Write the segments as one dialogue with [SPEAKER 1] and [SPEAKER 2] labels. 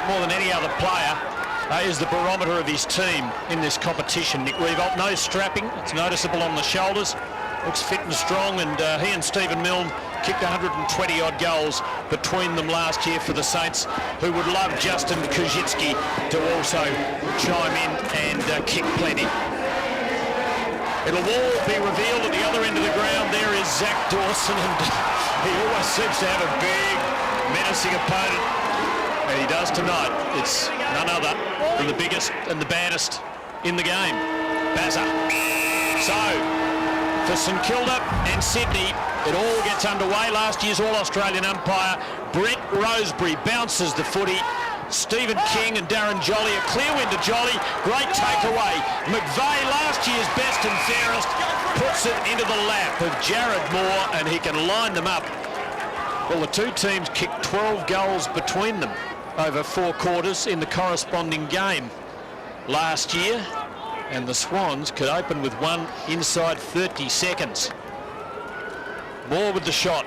[SPEAKER 1] more than any other player, is the barometer of his team in this competition. Nick Revolt, no strapping, it's noticeable on the shoulders, looks fit and strong, and he and Stephen Milne kicked 120-odd goals between them last year for the Saints, who would love Justin Kuzitsky to also chime in and kick plenty. It'll all be revealed at the other end of the ground. There is Zach Dawson, and he always seems to have a big, menacing opponent, and he does tonight. It's none other than the biggest and the baddest in the game, Bazza. So, for St Kilda and Sydney, it all gets underway. Last year's All-Australian umpire, Brett Roseberry, bounces the footy. Stephen King and Darren Jolly, a clear win to Jolly, great takeaway. McVeigh, last year's best and fairest, puts it into the lap of Jared Moore, and he can line them up. Well, the two teams kicked 12 goals between them over 4 quarters in the corresponding game last year, and the Swans could open with one inside 30 seconds. Moore with the shot.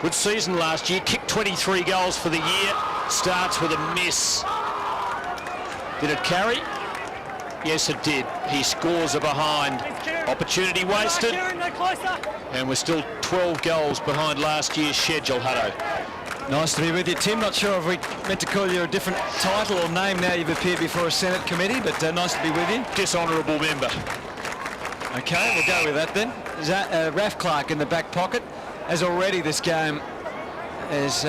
[SPEAKER 1] Good season last year, kicked 23 goals for the year. Starts with a miss. Did it carry? Yes, it did. He scores a behind. Opportunity wasted. And we're still 12 goals behind last year's schedule, Hutto.
[SPEAKER 2] Nice to be with you, Tim. Not sure if we meant to call you a different title or name now you've appeared before a Senate committee, but nice to be with you.
[SPEAKER 1] Dishonourable member.
[SPEAKER 2] Okay, we'll go with that then. Raf Clark in the back pocket, as already this game has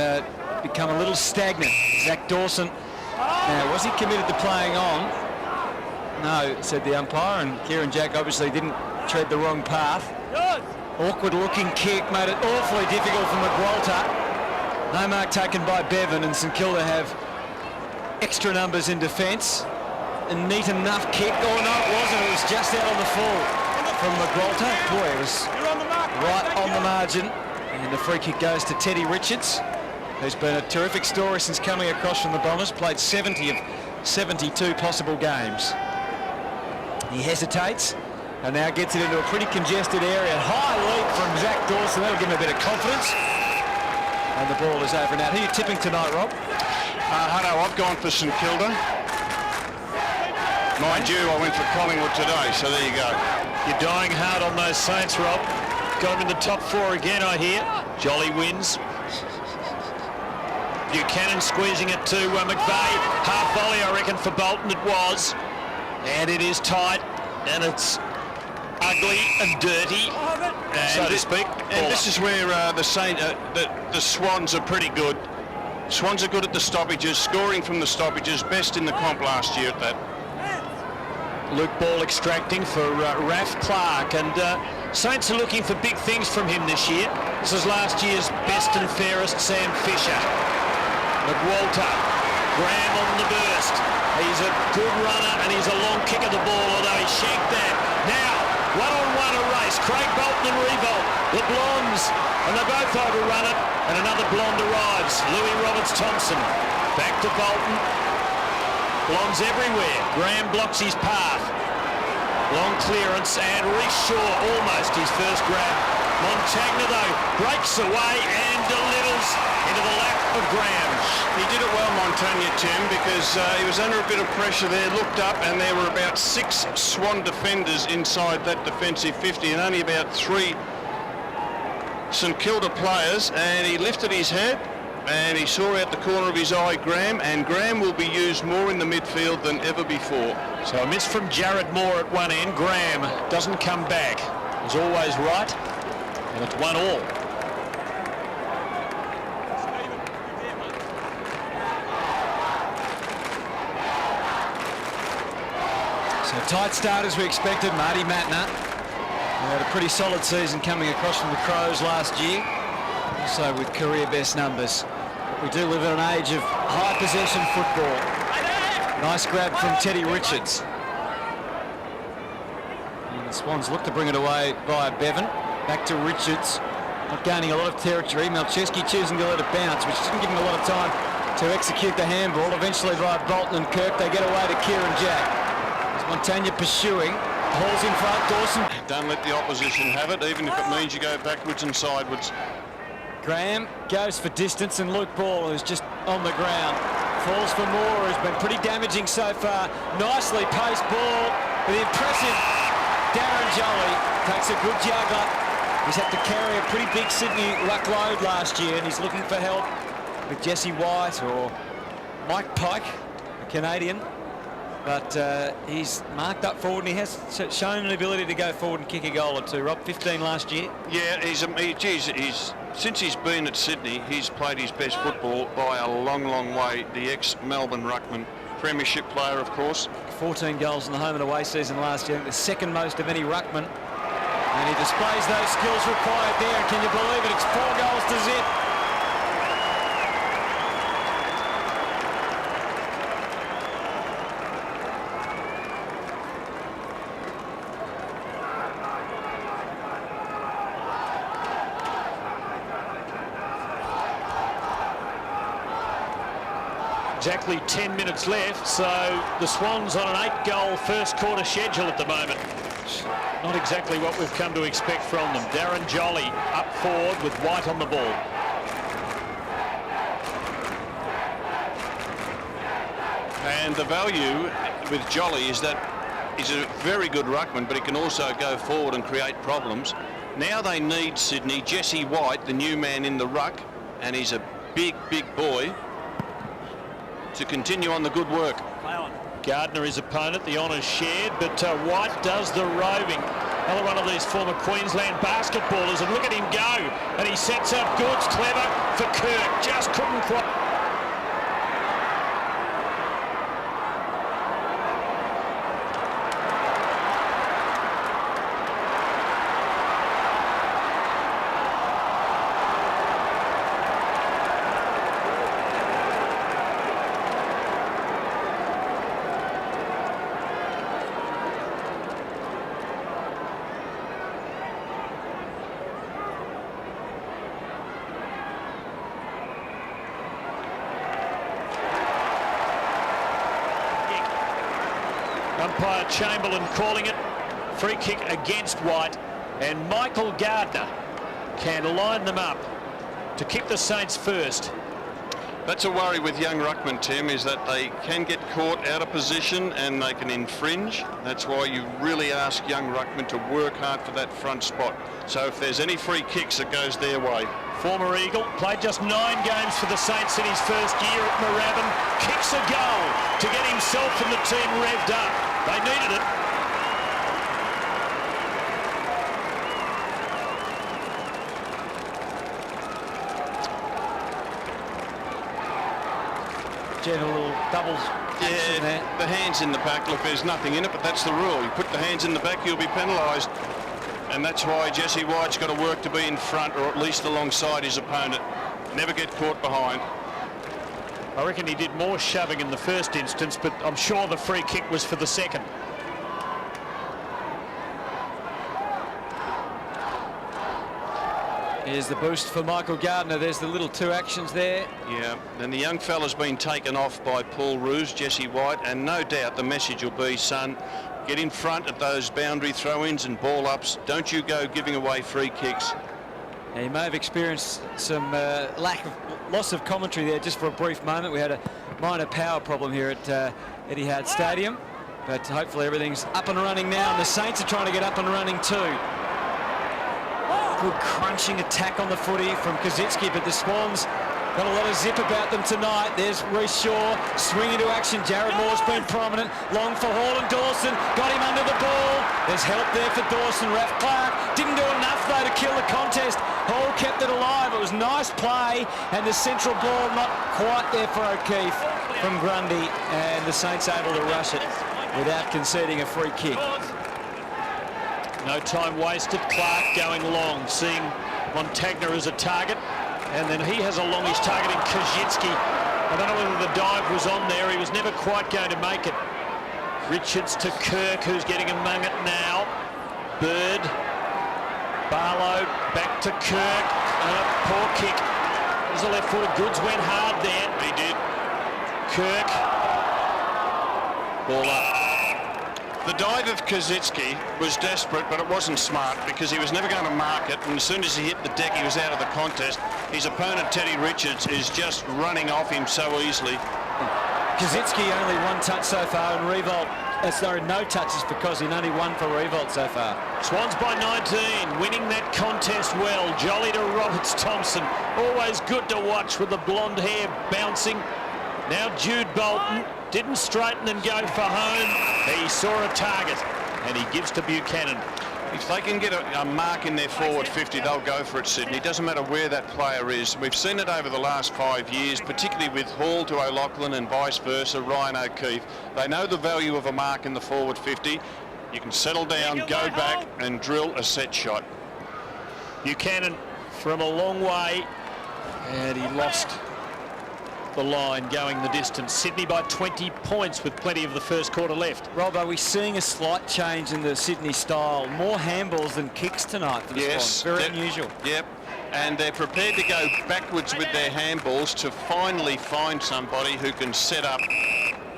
[SPEAKER 2] become a little stagnant. Zach Dawson, now was he committed to playing on? No, said the umpire, and Kieran Jack obviously didn't tread the wrong path. Awkward looking kick, made it awfully difficult for McWalter. No mark taken by Bevan, and St Kilda have extra numbers in defence. A neat enough kick. Oh no, it wasn't, it was just out on the full from McWalter. Boy, it was right on the margin, and the free kick goes to Teddy Richards, who's been a terrific story since coming across from the Bombers, played 70 of 72 possible games. He hesitates and now gets it into a pretty congested area. High leap from Zach Dawson, that'll give him a bit of confidence. And the ball is over and out. Who are you tipping tonight, Rob?
[SPEAKER 3] Hutto, I've gone for St Kilda. Mind you, I went for Collingwood today, so there you go.
[SPEAKER 1] You're dying hard on those Saints, Rob. Got him in the top 4 again, I hear. Jolly wins. Buchanan squeezing it to McVeigh. Half volley, I reckon, for Bolton it was. And it is tight, and it's ugly and dirty, so to speak.
[SPEAKER 3] And this is where the Swans are pretty good. Swans are good at the stoppages, scoring from the stoppages, best in the comp last year at that.
[SPEAKER 1] Luke Ball extracting for Raf Clark, and Saints are looking for big things from him this year. This is last year's best and fairest, Sam Fisher. McWalter, Graham on the burst. He's a good runner, and he's a long kick of the ball, although he shanked that. Now, one-on-one a race. Craig Bolton and Revolt, the Blondes, and they both overrun it, and another Blonde arrives. Louis Roberts-Thompson, back to Bolton. Blondes everywhere. Graham blocks his path. Long clearance, and Reece Shaw almost his first grab. Montagna, though, breaks away and delivers into the lap of Graham.
[SPEAKER 3] He did it well, Montagna, Tim, because he was under a bit of pressure there, looked up, and there were about 6 Swan defenders inside that defensive 50, and only about 3 St Kilda players, and he lifted his head, and he saw out the corner of his eye Graham, and Graham will be used more in the midfield than ever before.
[SPEAKER 1] So a miss from Jared Moore at one end. Graham doesn't come back. He's always right, and it's 1-1.
[SPEAKER 2] So tight start as we expected. Marty Matner, who had a pretty solid season coming across from the Crows last year, also with career best numbers. But we do live in an age of high possession football. Nice grab from Teddy Richards. And the Swans look to bring it away via Bevan. Back to Richards. Not gaining a lot of territory. Malcheski choosing to let it bounce, which didn't give him a lot of time to execute the handball. Eventually via Bolton and Kirk, they get away to Kieran Jack. Montagna pursuing, hauls in front, Dawson.
[SPEAKER 3] Don't let the opposition have it, even if it means you go backwards and sideways.
[SPEAKER 2] Graham goes for distance, and Luke Ball, who's just on the ground, falls for more, who's been pretty damaging so far. Nicely paced ball with the impressive Darren Jolly. Takes a good juggler. He's had to carry a pretty big Sydney ruck load last year, and he's looking for help with Jesse White or Mike Pike, a Canadian. But he's marked up forward, and he has shown an ability to go forward and kick a goal or two. Rob, 15 last year.
[SPEAKER 3] Yeah, since he's been at Sydney, he's played his best football by a long, long way. The ex-Melbourne ruckman, premiership player, of course.
[SPEAKER 2] 14 goals in the home and away season last year, the second most of any ruckman. And he displays those skills required there. And can you believe it? It's 4 goals to zip.
[SPEAKER 1] Exactly 10 minutes left, so the Swans on an 8-goal first quarter schedule at the moment. Not exactly what we've come to expect from them. Darren Jolly up forward with White on the ball.
[SPEAKER 3] And the value with Jolly is that he's a very good ruckman, but he can also go forward and create problems. Now they need Sydney. Jesse White, the new man in the ruck, and he's a big, big boy, to continue on the good work.
[SPEAKER 1] Gardner, his opponent, the honours shared, but White does the roving. Another one of these former Queensland basketballers, and look at him go. And he sets up goods, clever for Kirk. Just couldn't quite. Umpire Chamberlain calling it. Free kick against White, and Michael Gardner can line them up to kick the Saints first.
[SPEAKER 3] That's a worry with young ruckman, Tim, is that they can get caught out of position and they can infringe. That's why you really ask young ruckmen to work hard for that front spot. So if there's any free kicks, it goes their way.
[SPEAKER 1] Former Eagle, played just 9 games for the Saints in his first year at Moorabbin. Kicks a goal to get himself and the team revved up. They needed it.
[SPEAKER 2] Gentle little doubles.
[SPEAKER 3] Yeah,
[SPEAKER 2] there.
[SPEAKER 3] the hands in the back. Look, there's nothing in it, but that's the rule. You put the hands in the back, you'll be penalised. And that's why Jesse White's got to work to be in front, or at least alongside his opponent. Never get caught behind.
[SPEAKER 1] I reckon he did more shoving in the first instance, but I'm sure the free kick was for the second.
[SPEAKER 2] Here's the boost for Michael Gardner. There's the little 2 actions there.
[SPEAKER 3] Yeah, and the young fella's been taken off by Paul Roos, Jesse White, and no doubt the message will be, son, get in front at those boundary throw-ins and ball-ups. Don't you go giving away free kicks.
[SPEAKER 2] Yeah, he may have experienced some loss of commentary there just for a brief moment. We had a minor power problem here at Etihad Stadium, but hopefully everything's up and running now, and the Saints are trying to get up and running too. Good crunching attack on the footy from Kazitsky, but the Swans got a lot of zip about them tonight. There's Reece Shaw, swing into action. Jared Moore's been prominent. Long for Hall and Dawson. Got him under the ball. There's help there for Dawson. Raf Clark didn't do enough, though, to kill the contest. Hall kept it alive. It was nice play, and the central ball not quite there for O'Keefe from Grundy, and the Saints able to rush it without conceding a free kick.
[SPEAKER 1] No time wasted. Clark going long, seeing Montagna as a target. And then he has a longish targeting Kaczynski. I don't know whether the dive was on there. He was never quite going to make it. Richards to Kirk, who's getting among it now. Bird. Barlow back to Kirk. Poor kick. There's a left foot. Goods went hard there.
[SPEAKER 3] He did.
[SPEAKER 1] Kirk. Ball up.
[SPEAKER 3] The dive of Kaczynski was desperate, but it wasn't smart because he was never going to mark it, and as soon as he hit the deck, he was out of the contest. His opponent, Teddy Richards, is just running off him so easily.
[SPEAKER 2] Kaczynski only 1 touch so far, and Revolt, sorry, no touches for Kozzy, and only 1 for Revolt so far.
[SPEAKER 1] Swans by 19, winning that contest well. Jolly to Roberts-Thompson. Always good to watch with the blonde hair bouncing. Now Jude Bolton didn't straighten and go for home. He saw a target, and he gives to Buchanan.
[SPEAKER 3] If they can get a mark in their forward 50, they'll go for it, Sydney. Doesn't matter where that player is. We've seen it over the last 5 years, particularly with Hall to O'Loughlin and vice versa, Ryan O'Keefe. They know the value of a mark in the forward 50. You can settle down, go back and drill a set shot.
[SPEAKER 1] Buchanan from a long way, and he lost the line going the distance. Sydney by 20 points with plenty of the first quarter left.
[SPEAKER 2] Rob, are we seeing a slight change in the Sydney style? More handballs than kicks tonight for the Swans. Very unusual.
[SPEAKER 3] Yep. And they're prepared to go backwards with their handballs to finally find somebody who can set up.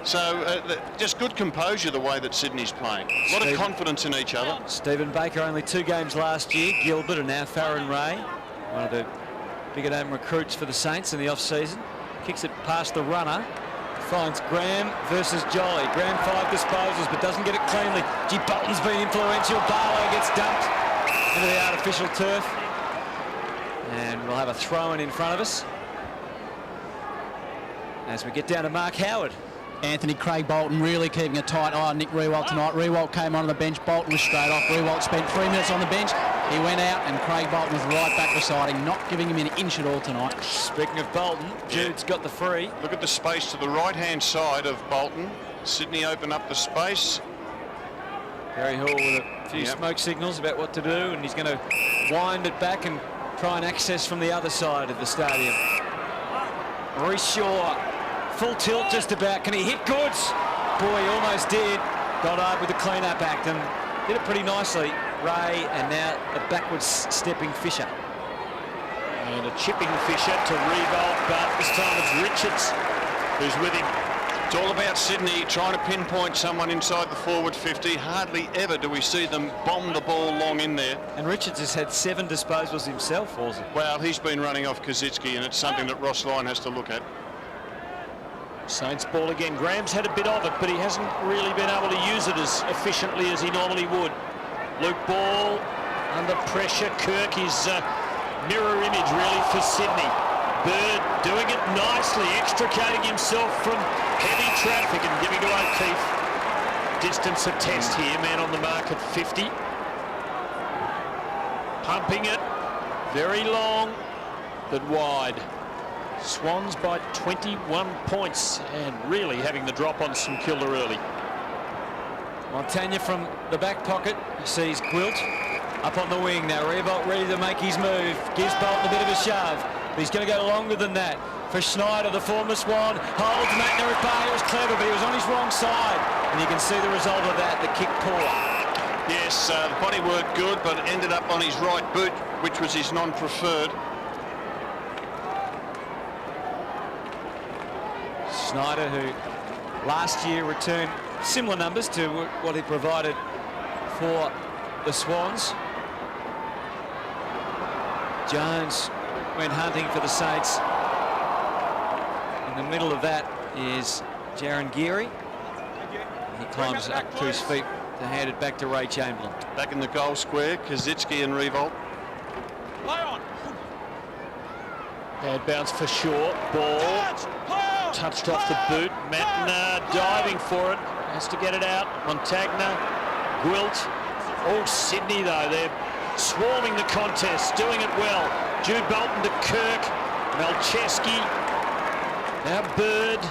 [SPEAKER 3] So just good composure the way that Sydney's playing. A lot of confidence in each other.
[SPEAKER 2] Stephen Baker, only 2 games last year. Gilbert and now Farron Ray, one of the bigger name recruits for the Saints in the off-season. Kicks it past the runner, finds Graham versus Jolly. Graham 5 disposals, but doesn't get it cleanly. Gee, Bolton's been influential. Barlow gets dumped into the artificial turf. And we'll have a throw-in in front of us as we get down to Mark Howard.
[SPEAKER 4] Anthony Craig Bolton really keeping a tight eye on Nick Riewoldt tonight. Riewoldt came onto the bench, Bolton was straight off. Riewoldt spent 3 minutes on the bench. He went out and Craig Bolton was right back beside him, not giving him an inch at all tonight.
[SPEAKER 2] Speaking of Bolton, Jude's got the free.
[SPEAKER 3] Look at the space to the right-hand side of Bolton. Sydney open up the space.
[SPEAKER 2] Gary Hall with a few smoke signals about what to do, and he's going to wind it back and try and access from the other side of the stadium. Maurice Shaw, full tilt just about. Can he hit goods? Boy, he almost did. Got up with the clean-up act and did it pretty nicely. Ray, and now a backwards stepping Fisher.
[SPEAKER 1] And a chipping Fisher to Revolt, but this time it's Richards who's with him.
[SPEAKER 3] It's all about Sydney trying to pinpoint someone inside the forward 50. Hardly ever do we see them bomb the ball long in there.
[SPEAKER 2] And Richards has had 7 disposals himself, Halsey.
[SPEAKER 3] Well, he's been running off Kaczynski, and it's something that Ross Lyon has to look at.
[SPEAKER 1] Saints ball again. Graham's had a bit of it, but he hasn't really been able to use it as efficiently as he normally would. Luke Ball under pressure. Kirk is mirror image really for Sydney. Bird doing it nicely, extricating himself from heavy traffic and giving to O'Keefe. Distance a test here, man on the mark at 50. Pumping it, very long, but wide. Swans by 21 points and really having the drop on St.Kilda early.
[SPEAKER 2] Montagna from the back pocket sees Gwilt up on the wing now. Revolt ready to make his move. Gives Bolton a bit of a shove. But he's going to go longer than that. For Schneider, the former Swan, holds Matner at bay. It was clever, but he was on his wrong side. And you can see the result of that, the kick poor.
[SPEAKER 3] Yes, the body worked good, but ended up on his right boot, which was his non-preferred.
[SPEAKER 2] Schneider, who last year returned similar numbers to what he provided for the Swans. Jones went hunting for the Saints. In the middle of that is Jaron Geary. He climbs up to his feet to hand it back to Ray Chamberlain.
[SPEAKER 3] Back in the goal square, Kaczynski and Revolt.
[SPEAKER 1] Bad bounce for Shaw. Ball touched off the boot. Matner diving for it. Has to get it out. Montagna, Gwilt. All Sydney though. They're swarming the contest, doing it well. Jude Bolton to Kirk. Malcheski. Now Bird.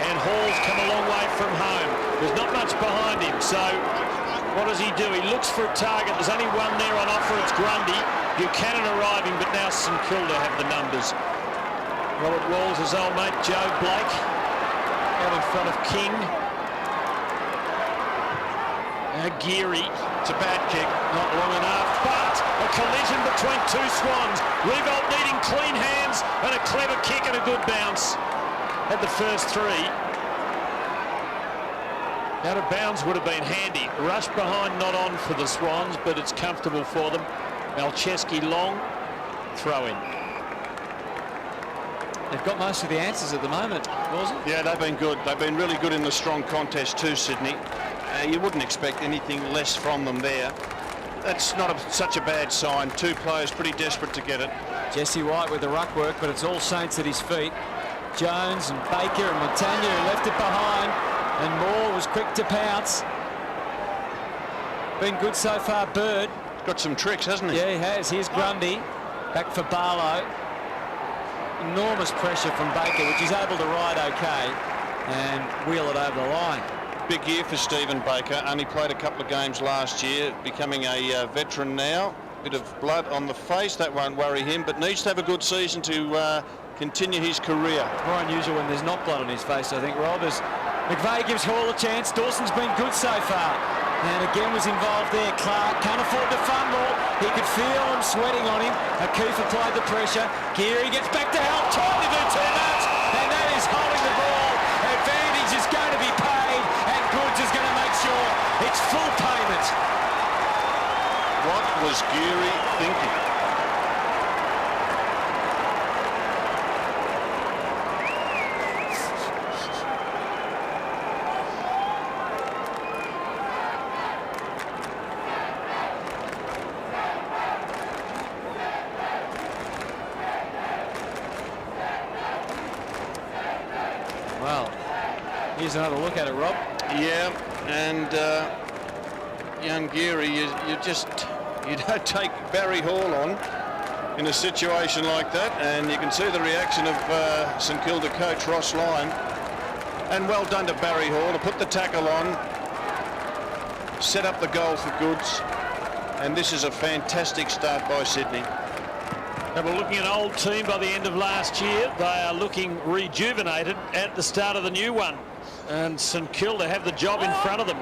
[SPEAKER 1] And Hall's come a long way from home. There's not much behind him. So what does he do? He looks for a target. There's only one there on offer. It's Grundy. Buchanan arriving, but now St Kilda have the numbers. Robert Walls' old mate Joe Blake out in front of King. Now Geary. It's a bad kick, not long enough, but a collision between 2 Swans. Revolt needing clean hands and a clever kick and a good bounce. Had the first 3. Out of bounds would have been handy. Rush behind not on for the Swans, but it's comfortable for them. Malcheski long, throw in.
[SPEAKER 2] they've got most of the answers at the moment, wasn't it?
[SPEAKER 3] Yeah, they've been good. They've been really good in the strong contest too, Sydney. You wouldn't expect anything less from them there. That's not such a bad sign. Two players pretty desperate to get it.
[SPEAKER 2] Jesse White with the ruck work, but it's all Saints at his feet. Jones and Baker and Montagna who left it behind, and Moore was quick to pounce. Been good so far, Bird.
[SPEAKER 3] Got some tricks, hasn't he?
[SPEAKER 2] Yeah, he has. Here's Grundy. Back for Barlow. Enormous pressure from Baker, which he's able to ride okay and wheel it over the line.
[SPEAKER 3] Big year for Stephen Baker. Only played a couple of games last year, becoming a veteran now. Bit of blood on the face, that won't worry him, but needs to have a good season to continue his career.
[SPEAKER 2] More unusual when there's not blood on his face, I think, Rob. As McVeigh gives Hall a chance. Dawson's been good so far. And again was involved there. Clark can't afford to fumble. He could feel them sweating on him. O'Keefe applied the pressure. Geary gets back to help. Trying to do too much. And that is holding the ball. Advantage is going to be paid. And Goods is going to make sure it's full payment.
[SPEAKER 3] What was Geary thinking?
[SPEAKER 2] Well, here's another look at it, Rob.
[SPEAKER 3] Yeah, and young Geary, you don't take Barry Hall on in a situation like that, and you can see the reaction of St Kilda coach Ross Lyon. And well done to Barry Hall to put the tackle on, set up the goal for Goods, and this is a fantastic start by Sydney.
[SPEAKER 1] They were looking at an old team by the end of last year. They are looking rejuvenated at the start of the new one. And St Kilda have the job in front of them.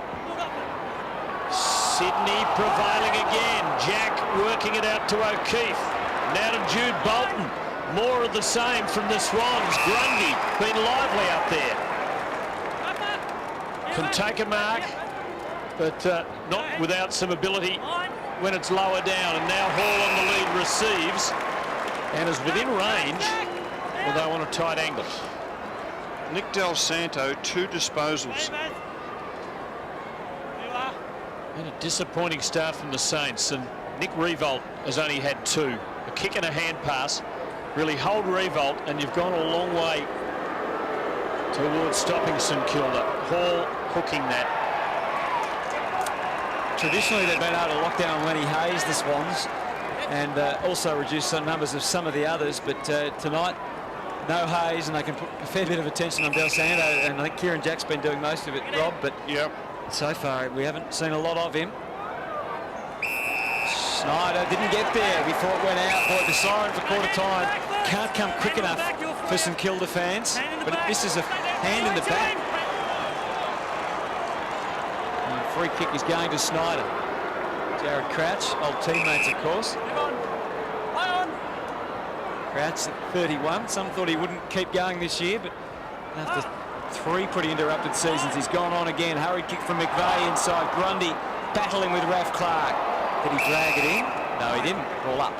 [SPEAKER 1] Sydney prevailing again. Jack working it out to O'Keefe. Now to Jude Bolton. More of the same from the Swans. Grundy been lively up there. Can take a mark, but not without some ability when it's lower down. And now Hall on the lead receives and is within range, although on a tight angle.
[SPEAKER 3] Nick Del Santo, 2 disposals.
[SPEAKER 1] And a disappointing start from the Saints, and Nick Revolt has only had 2. A kick and a hand pass. Really hold Revolt, and you've gone a long way towards stopping St Kilda. Hall hooking that.
[SPEAKER 2] Traditionally, they've been able to lock down Lenny Hayes, the Swans, and also reduce some numbers of some of the others, but tonight, no Hayes, and they can put a fair bit of attention on Del Santo, and I think Kieran Jack's been doing most of it, Rob, but
[SPEAKER 3] Yep.
[SPEAKER 2] so far we haven't seen a lot of him. Snyder didn't get there before it went out. Boy, the siren for quarter time can't come quick enough for St Kilda fans, but this is a hand in the back. And the free kick is going to Snyder. Jared Crouch, old teammates, of course. Crouch at 31. Some thought he wouldn't keep going this year, but after 3 pretty interrupted seasons, he's gone on again. Hurried kick from McVeigh inside. Grundy battling with Raf Clark. Did he drag it in? No, he didn't. Ball up.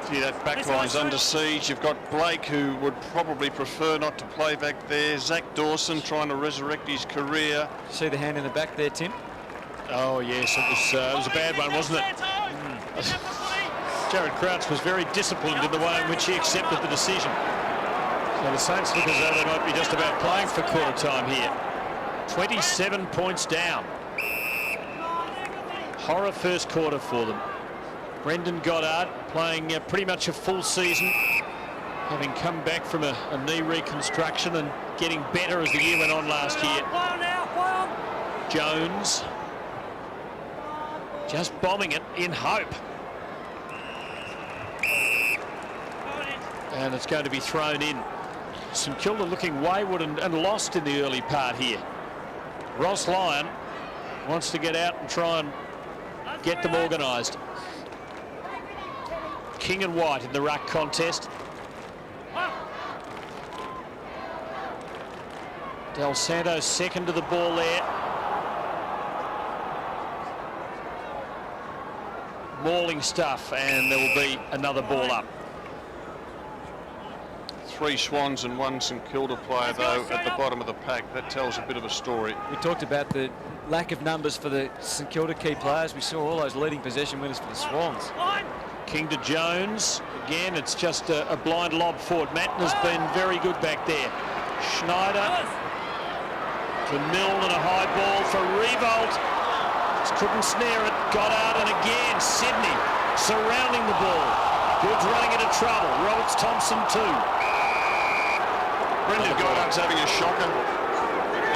[SPEAKER 3] See, that backline's under siege. You've got Blake, who would probably prefer not to play back there. Zach Dawson trying to resurrect his career.
[SPEAKER 2] See the hand in the back there, Tim?
[SPEAKER 1] Oh, yes, it was a bad one, wasn't it? Jared Crouch was very disciplined in the way in which he accepted the decision. So the Saints look as though they might be just about playing for quarter time here. 27 points down. Horror first quarter for them. Brendan Goddard playing pretty much a full season, having come back from a knee reconstruction and getting better as the year went on last year. Jones just bombing it in hope. And it's going to be thrown in. St Kilda looking wayward and lost in the early part here. Ross Lyon wants to get out and try and get them organised. King and White in the ruck contest. Del Santo second to the ball there. Mauling stuff, and there will be another ball up.
[SPEAKER 3] 3 Swans and 1 St Kilda player, though, at the bottom of the pack. That tells a bit of a story.
[SPEAKER 2] We talked about the lack of numbers for the St Kilda key players. We saw all those leading possession winners for the Swans.
[SPEAKER 1] King to Jones. Again, it's just a blind lob forward. Mattner's been very good back there. Schneider to Milne and a high ball for Revolt. Just couldn't snare it. Goddard, and again, Sydney surrounding the ball. Goods running into trouble. Roberts Thompson too.
[SPEAKER 3] Brendan Goddard's having a shocker.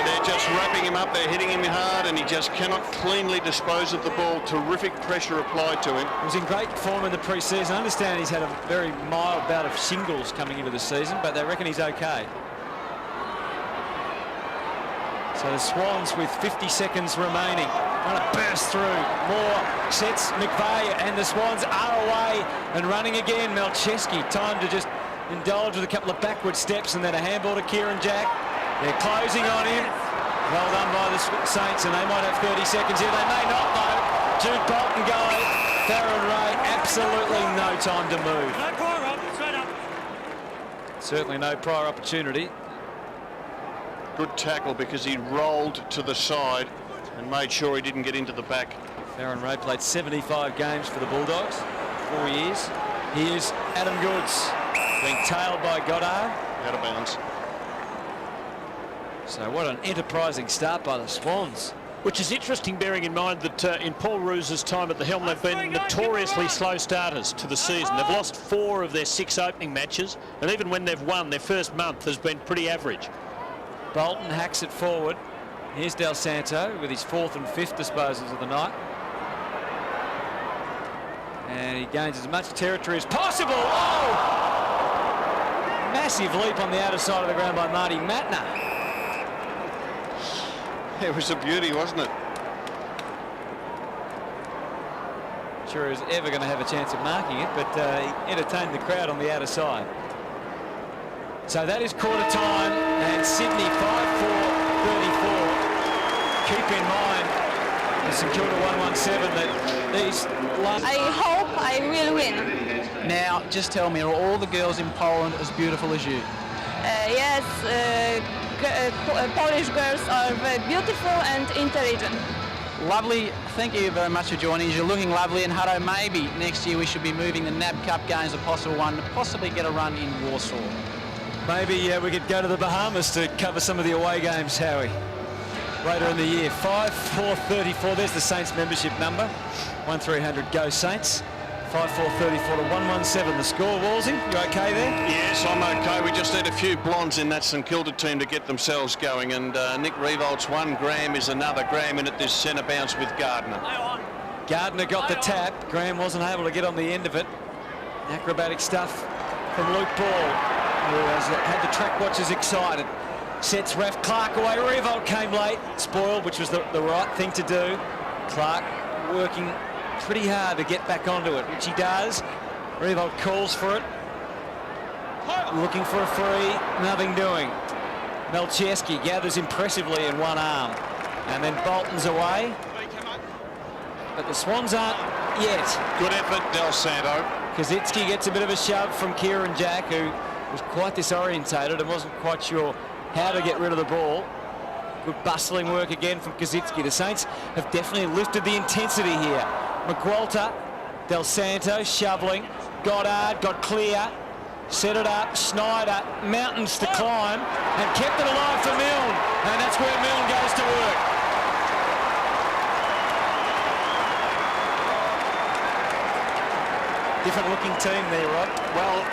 [SPEAKER 3] They're just wrapping him up, they're hitting him hard, and he just cannot cleanly dispose of the ball. Terrific pressure applied to him.
[SPEAKER 2] He was in great form in the pre-season. I understand he's had a very mild bout of shingles coming into the season, but they reckon he's okay. So the Swans with 50 seconds remaining. Want to burst through. More sets McVeigh, and the Swans are away and running again. Malcheski, time to just indulge with a couple of backward steps and then a handball to Kieran Jack. They're closing on him. Well done by the Saints, and they might have 30 seconds here. They may not, though. Jude Bolton going. Darren Ray, absolutely no time to move.
[SPEAKER 5] No prior up, straight up.
[SPEAKER 2] Certainly no prior opportunity.
[SPEAKER 3] Good tackle because he rolled to the side and made sure he didn't get into the back.
[SPEAKER 2] Darren Ray played 75 games for the Bulldogs, 4 years. Here's Adam Goods being tailed by Goddard.
[SPEAKER 3] Out of bounds.
[SPEAKER 2] So what an enterprising start by the Swans.
[SPEAKER 1] Which is interesting, bearing in mind that in Paul Roos's time at the helm, they've been notoriously slow starters to the season. They've lost 4 of their 6 opening matches, and even when they've won, their first month has been pretty average.
[SPEAKER 2] Bolton hacks it forward. Here's Del Santo with his 4th and 5th disposals of the night. And he gains as much territory as possible. Oh! Massive leap on the outer side of the ground by Marty Mattner.
[SPEAKER 3] It was a beauty, wasn't it?
[SPEAKER 2] Sure he was ever going to have a chance of marking it, but he entertained the crowd on the outer side. So that is quarter time, and Sydney 5-4-34. Keep in mind, the St Kilda 117, that these last...
[SPEAKER 6] I hope I will win.
[SPEAKER 4] Now, just tell me, are all the girls in Poland as beautiful as you?
[SPEAKER 6] Yes, Polish girls are very beautiful and intelligent.
[SPEAKER 4] Lovely. Thank you very much for joining us. You're looking lovely, and Hutto, maybe next year we should be moving the NAB Cup games, a possible one, to possibly get a run in Warsaw.
[SPEAKER 2] Maybe we could go to the Bahamas to cover some of the away games, Howie, later in the year. 5-4-34. There's the Saints membership number. 1300 Go Saints. 5-4-34 to 117. The score, Walsey. You okay there?
[SPEAKER 3] Yes, I'm okay. We just need a few blondes in that St Kilda team to get themselves going. And Nick Revolt's one. Graham is another. Graham in at this centre bounce with Gardner.
[SPEAKER 2] Gardner got the tap. Graham wasn't able to get on the end of it. Acrobatic stuff from Luke Ball, who has had the track watchers excited. Sets Raf Clark away. Revolt came late. Spoiled, which was the right thing to do. Clark working pretty hard to get back onto it, which he does. Revolt calls for it. Looking for a free. Nothing doing. Malcheski gathers impressively in one arm. And then Bolton's away. But the Swans aren't yet.
[SPEAKER 3] Good effort, Del Santo.
[SPEAKER 2] Kazitsky gets a bit of a shove from Kieran Jack, who was quite disorientated and wasn't quite sure how to get rid of the ball. Good bustling work again from Kazitsky. The Saints have definitely lifted the intensity here. McWalter, Del Santo shoveling. Goddard got clear. Set it up. Schneider, mountains to climb, and kept it alive for Milne. And that's where Milne goes to work. Different looking team there, Rod.
[SPEAKER 3] Well,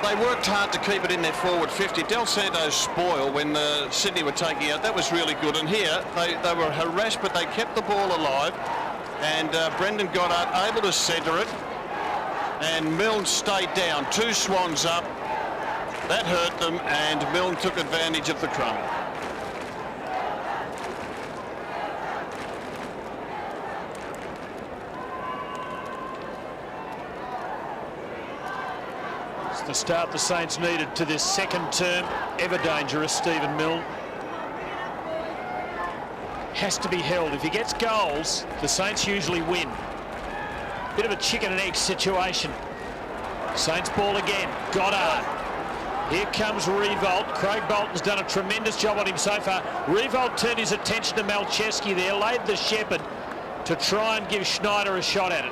[SPEAKER 3] they worked hard to keep it in their forward 50. Del Santo's spoil when Sydney were taking out, that was really good. And here, they were harassed, but they kept the ball alive. And Brendan Goddard able to centre it. And Milne stayed down. 2 Swans up. That hurt them, and Milne took advantage of the crumb.
[SPEAKER 1] It's the start the Saints needed to this second term. Ever dangerous, Stephen Milne. Has to be held. If he gets goals, the Saints usually win. Bit of a chicken and egg situation. Saints ball again. Goddard. Here comes Revolt. Craig Bolton's done a tremendous job on him so far. Revolt turned his attention to Malcheski there, laid the shepherd to try and give Schneider a shot at it.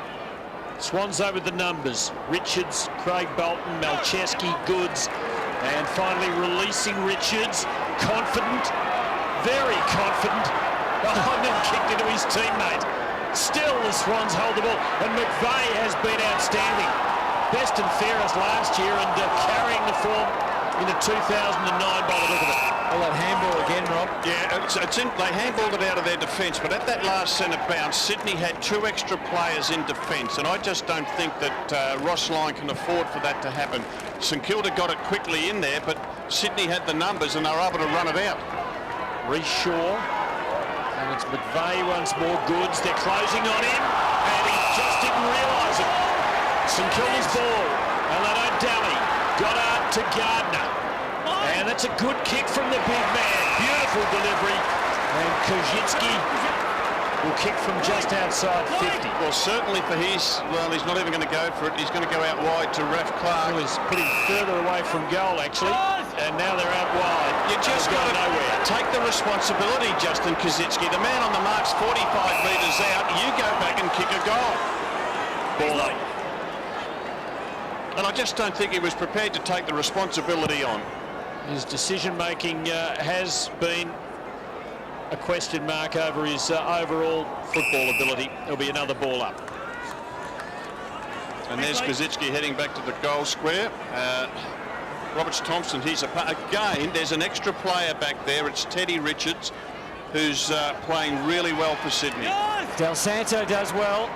[SPEAKER 1] Swans over the numbers. Richards, Craig Bolton, Malcheski, Goods, and finally releasing Richards. Confident, very confident. Oh, and then kicked into his teammate. Still the Swans hold the ball, and McVeigh has been outstanding. Best and fairest last year, and carrying the form into 2009 by the look of it.
[SPEAKER 2] Well, that handball again, Rob.
[SPEAKER 3] Yeah, they handballed it out of their defence, but at that last centre bounce, Sydney had 2 extra players in defence, and I just don't think that Ross Lyon can afford for that to happen. St Kilda got it quickly in there, but Sydney had the numbers and they were able to run it out.
[SPEAKER 1] Reshaw, and it's McVeigh once more. Goods, they're closing on him, and he just didn't realise it. St Kilda's ball, and they don't dally. Goddard to Gardner, and that's a good kick from the big man. Beautiful delivery, and Kozitsky will kick from just outside 50.
[SPEAKER 3] Well, certainly for his, well, he's not even going to go for it. He's going to go out wide to Raf Clark.
[SPEAKER 1] Well, he's putting further away from goal, actually, and now they're out wide.
[SPEAKER 3] You just got to
[SPEAKER 1] nowhere.
[SPEAKER 3] take the responsibility, Justin Kozitsky. The man on the mark's 45 metres out. You go back and kick a goal.
[SPEAKER 1] Ball up.
[SPEAKER 3] And I just don't think he was prepared to take the responsibility on.
[SPEAKER 1] His decision-making has been a question mark over his overall football ability. There'll be another ball up.
[SPEAKER 3] And there's Kozitsky heading back to the goal square. Roberts Thompson, he's again, there's an extra player back there. It's Teddy Richards, who's playing really well for Sydney.
[SPEAKER 2] Del Santo does well,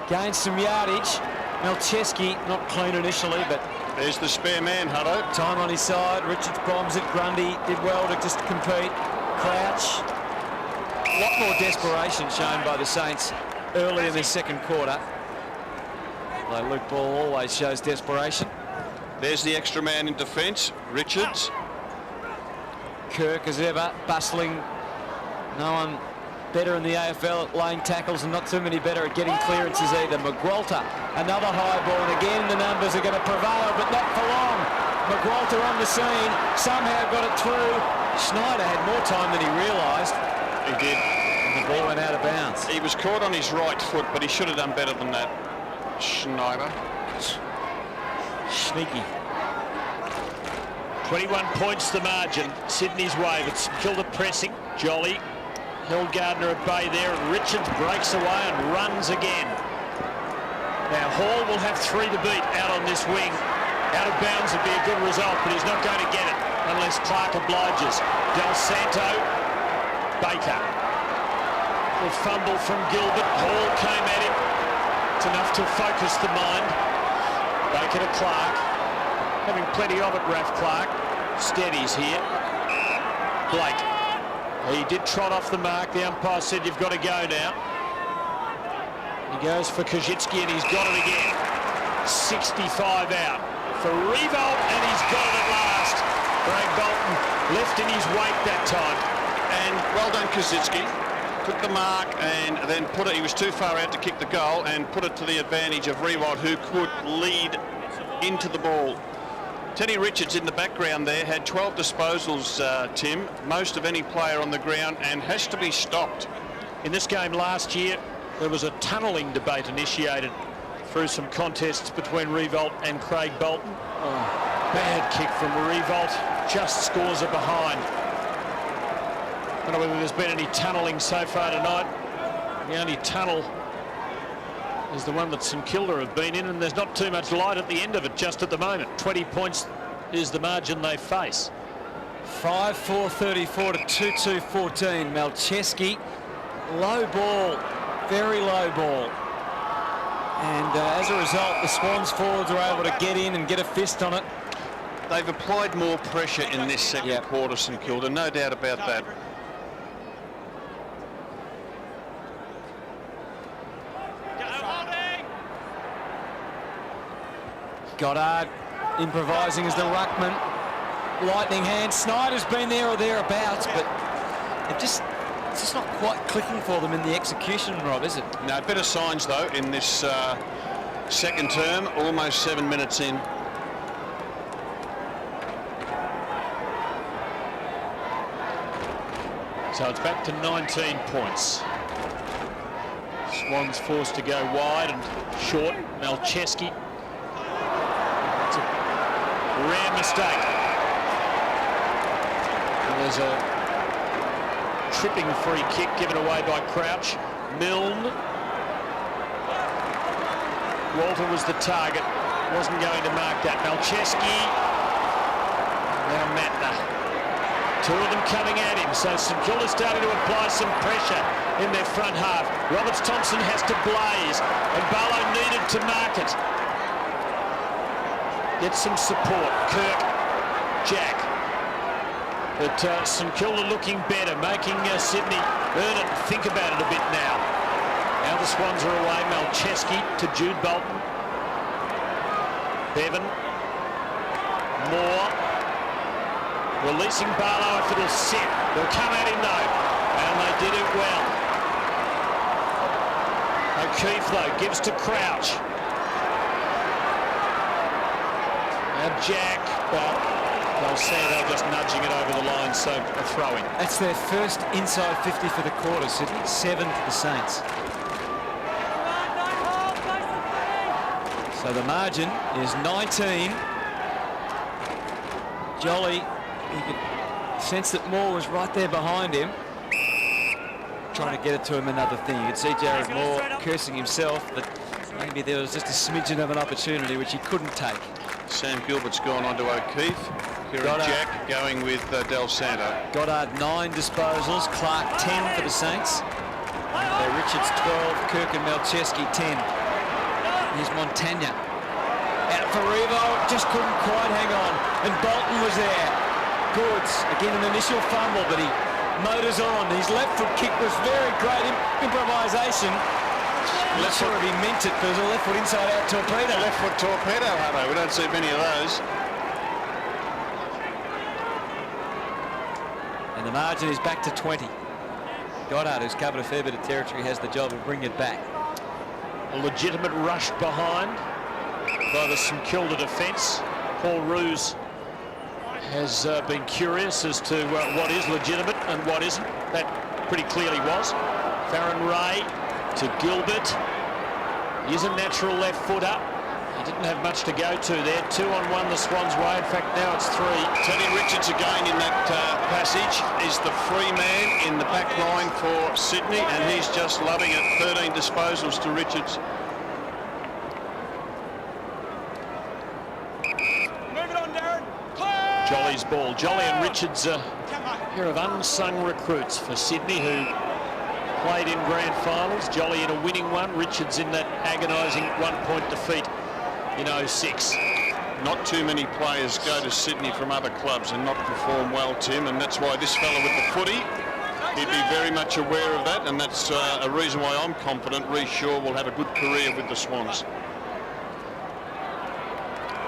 [SPEAKER 2] gains some yardage. Malcheski, not clean initially, but
[SPEAKER 3] There's the spare man, Hutto.
[SPEAKER 2] time on his side. Richards bombs it. Grundy did well to just compete. Crouch. A lot more desperation shown by the Saints early in the second quarter. Although Luke Ball always shows desperation.
[SPEAKER 3] There's the extra man in defence, Richards.
[SPEAKER 2] Kirk, as ever, bustling. No one better in the AFL at laying tackles, and not too many better at getting clearances either. McGualter, another high ball, and again the numbers are going to prevail, but not for long. McGualter on the scene, somehow got it through. Schneider had more time than he realised.
[SPEAKER 3] He did.
[SPEAKER 2] And the ball went out of bounds.
[SPEAKER 3] He was caught on his right foot, but he should have done better than that. Schneider.
[SPEAKER 2] Sneaky.
[SPEAKER 1] 21 points the margin. Sydney's wave. It's Kilda pressing. Jolly held Gardner at bay there, and Richards breaks away and runs again. Now Hall will have 3 to beat out on this wing. Out of bounds would be a good result, but he's not going to get it unless Clark obliges. Del Santo, Baker. A fumble from Gilbert. Hall came at him. It's enough to focus the mind. Baker to Clark. Having plenty of it, Raf Clark. Steadies here. Blake. He did trot off the mark. The umpire said you've got to go now. He goes for Kozitsky, and he's got it again. 65 out for Revolt, and he's got it at last. Craig Bolton left in his wake that time.
[SPEAKER 3] And well done, Kozitsky. Took the mark and then put it, he was too far out to kick the goal, and put it to the advantage of Revolt, who could lead into the ball. Teddy Richards in the background there had 12 disposals, Tim, most of any player on the ground, and has to be stopped.
[SPEAKER 1] In this game last year, there was a tunnelling debate initiated through some contests between Revolt and Craig Bolton. Oh, bad kick from Revolt, just scores are behind. I don't know whether there's been any tunnelling so far tonight. The only tunnel is the one that St Kilda have been in, and there's not too much light at the end of it just at the moment. 20 points is the margin they face.
[SPEAKER 2] 5-4-34 to 2-2-14. Malcheski, low ball, very low ball. And as a result, the Swans forwards are able to get in and get a fist on it.
[SPEAKER 3] They've applied more pressure in this second quarter, St Kilda, no doubt about that.
[SPEAKER 2] Goddard improvising as the ruckman. Lightning hand. Snyder's been there or thereabouts, but it's just not quite clicking for them in the execution, Rob, is it?
[SPEAKER 3] No, better signs though in this second term, almost 7 minutes in.
[SPEAKER 1] So it's back to 19 points. Swans forced to go wide and short. Malcheski. It's a rare mistake. And there's a tripping free kick given away by Crouch. Milne. Walter was the target. Wasn't going to mark that. Malcheski. Now Matner. Two of them coming at him. So St Kilda starting to apply some pressure in their front half. Roberts-Thompson has to blaze. And Barlow needed to mark it. Get some support. Kirk. Jack. But St Kilda looking better, making Sydney earn it and think about it a bit now. Now the Swans are away. Malcheski to Jude Bolton. Bevan. Moore. Releasing Barlow if it'll sit. They'll come at him though. And they did it well. O'Keefe though gives to Crouch. Now Jack. Santo just nudging it over the line, so a throw-in.
[SPEAKER 2] That's their first inside 50 for the quarter, Sydney. 7 to the Saints. So the margin is 19. Jolly, you could sense that Moore was right there behind him, trying to get it to him another thing. You could see Jared Moore cursing himself that maybe there was just a smidgen of an opportunity which he couldn't take.
[SPEAKER 3] Sam Gilbert's gone on to O'Keefe. Kieran Jack going with Del Santo.
[SPEAKER 2] Goddard 9 disposals, Clark 10 for the Saints. Richards 12, Kirk and Malcheski 10. Here's Montagna. Out for Revo, just couldn't quite hang on. And Bolton was there. Goods, again an initial fumble, but he motors on. His left foot kick was very great improvisation. I'm not sure if he meant it, but it was a left foot inside out torpedo.
[SPEAKER 3] Left foot torpedo, Hardo. We don't see many of those.
[SPEAKER 2] And the margin is back to 20. Goddard, who's covered a fair bit of territory, has the job of bringing it back.
[SPEAKER 1] A legitimate rush behind by the St Kilda defence. Paul Roos has been curious as to what is legitimate and what isn't. That pretty clearly was. Farron Ray to Gilbert. He's a natural left footer. He didn't have much to go to there. 2-on-1 the Swans way. In fact, now it's 3.
[SPEAKER 3] Teddy Richards again in that passage is the free man in the back line for Sydney, and he's just loving it. 13 disposals to Richards.
[SPEAKER 5] Move it on, Darren.
[SPEAKER 1] Jolly's ball. Jolly and Richards a pair of unsung recruits for Sydney who played in grand finals. Jolly in a winning one. Richards in that agonising one-point defeat in 06.
[SPEAKER 3] Not too many players go to Sydney from other clubs and not perform well, Tim, and that's why this fella with the footy, he'd be very much aware of that, and that's a reason why I'm confident Rhys Shaw will have a good career with the Swans.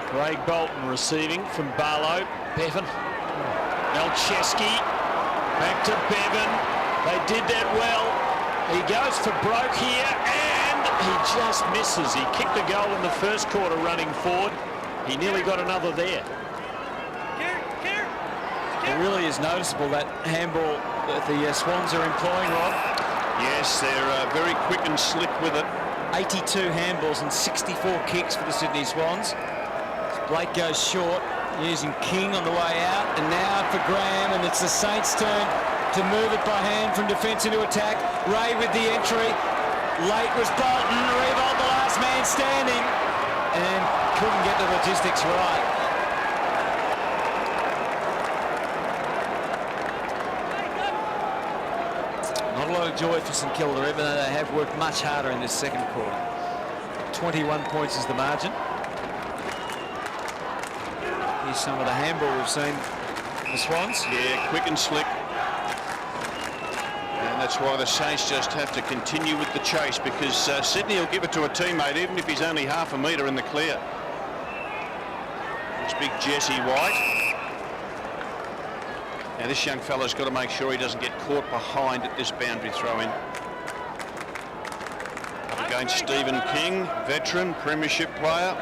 [SPEAKER 1] Craig Bolton receiving from Barlow. Bevan. Malcheski. Back to Bevan. They did that well. He goes for broke here, and he just misses. He kicked a goal in the first quarter running forward. He nearly got another there.
[SPEAKER 2] It really is noticeable, that handball that the Swans are employing, Rob.
[SPEAKER 3] Yes, they're very quick and slick with it.
[SPEAKER 2] 82 handballs and 64 kicks for the Sydney Swans. Blake goes short, using King on the way out, and now for Graham, and it's the Saints' turn to move it by hand from defence into attack. Ray with the entry. Late was Bolton. Revolt, the last man standing, and couldn't get the logistics right. Not a lot of joy for St Kilda, even though they have worked much harder in this second quarter. 21 points is the margin. Here's some of the handball we've seen for the Swans.
[SPEAKER 3] Yeah, quick and slick. And that's why the Saints just have to continue with the chase, because Sydney will give it to a teammate even if he's only half a metre in the clear. It's big Jesse White. Now this young fella's got to make sure he doesn't get caught behind at this boundary throw-in. Up against Stephen King, veteran, premiership player.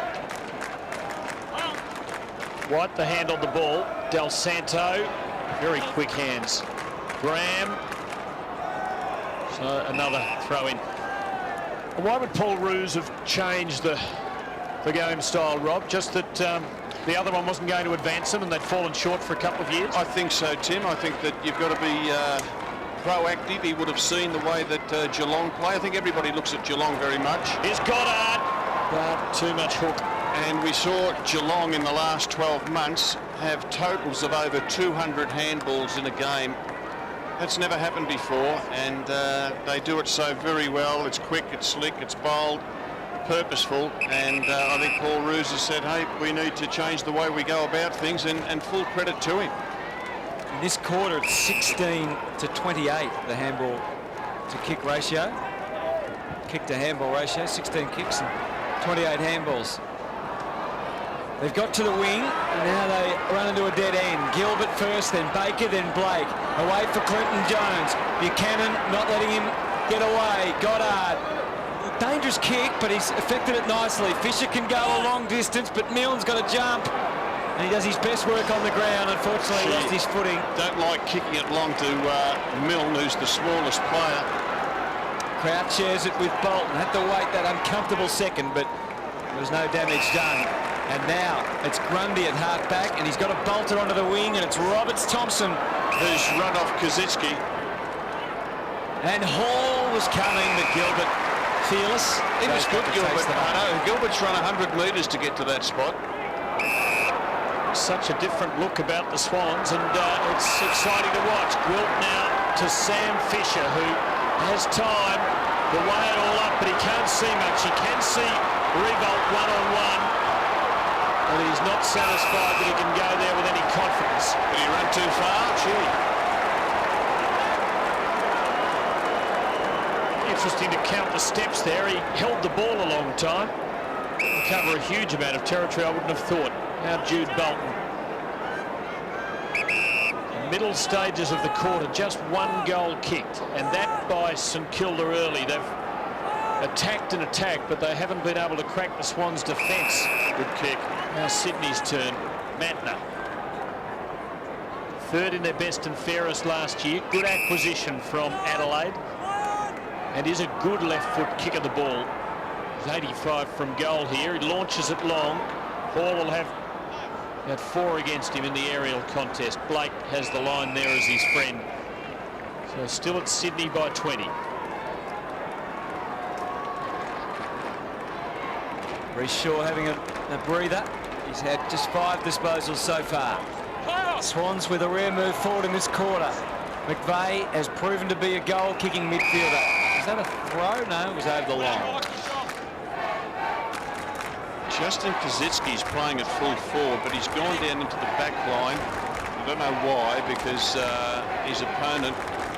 [SPEAKER 1] White to handle the ball. Del Santo, very quick hands. Graham So another throw in. Why would Paul Roos have changed the game style, Rob? Just that the other one wasn't going to advance them and they'd fallen short for a couple of years?
[SPEAKER 3] I think so, Tim. I think that you've got to be proactive. He would have seen the way that Geelong play. I think everybody looks at Geelong very much.
[SPEAKER 1] He's Goddard, but too much hook.
[SPEAKER 3] And we saw Geelong in the last 12 months have totals of over 200 handballs in a game. That's never happened before, and they do it so very well. It's quick, it's slick, it's bold, purposeful, and I think Paul Roos has said, hey, we need to change the way we go about things, and full credit to him.
[SPEAKER 2] In this quarter, it's 16 to 28, the handball to kick ratio. Kick to handball ratio, 16 kicks and 28 handballs. They've got to the wing, and now they run into a dead end. Gilbert first, then Baker, then Blake. Away for Clinton Jones. Buchanan not letting him get away. Goddard. Dangerous kick, but he's effected it nicely. Fisher can go a long distance, but Milne's got to jump. And he does his best work on the ground. Unfortunately, he lost his footing.
[SPEAKER 3] Don't like kicking it long to Milne, who's the smallest player.
[SPEAKER 2] Crouch shares it with Bolton. Had to wait that uncomfortable second, but there was no damage done. And now it's Grundy at half-back, and he's got to bolt it onto the wing, and it's Roberts-Thompson
[SPEAKER 3] who's run off Kazitsky.
[SPEAKER 2] And Hall was coming, but Gilbert fearless.
[SPEAKER 3] It was good, Gilbert. I know. Gilbert's run 100 metres to get to that spot.
[SPEAKER 1] Such a different look about the Swans, and it's exciting to watch. Gwilt now to Sam Fisher, who has time to weigh it all up, but he can't see much. He can see Revolt one-on-one. But he's not satisfied that he can go there with any confidence.
[SPEAKER 3] Did he run too far?
[SPEAKER 1] Gee. Interesting to count the steps there. He held the ball a long time. To cover a huge amount of territory, I wouldn't have thought. Now Jude Bolton. Middle stages of the quarter, just one goal kicked, and that by St Kilda early. They've attacked and attacked, but they haven't been able to crack the Swans' defence.
[SPEAKER 3] Good kick.
[SPEAKER 1] Now Sydney's turn. Matner. Third in their best and fairest last year. Good acquisition from Adelaide. And is a good left foot kick of the ball. He's 85 from goal here. He launches it long. Hall will have had 4 against him in the aerial contest. Blake has the line there as his friend. So still at Sydney by 20.
[SPEAKER 2] Reece Shaw having a breather. He's had just 5 disposals so far. Swans with a rare move forward in this quarter. McVeigh has proven to be a goal-kicking midfielder. Is that a throw? No, it was over the line.
[SPEAKER 3] Justin Kazitsky's playing at full forward, but he's gone down into the back line. I don't know why, because his opponent,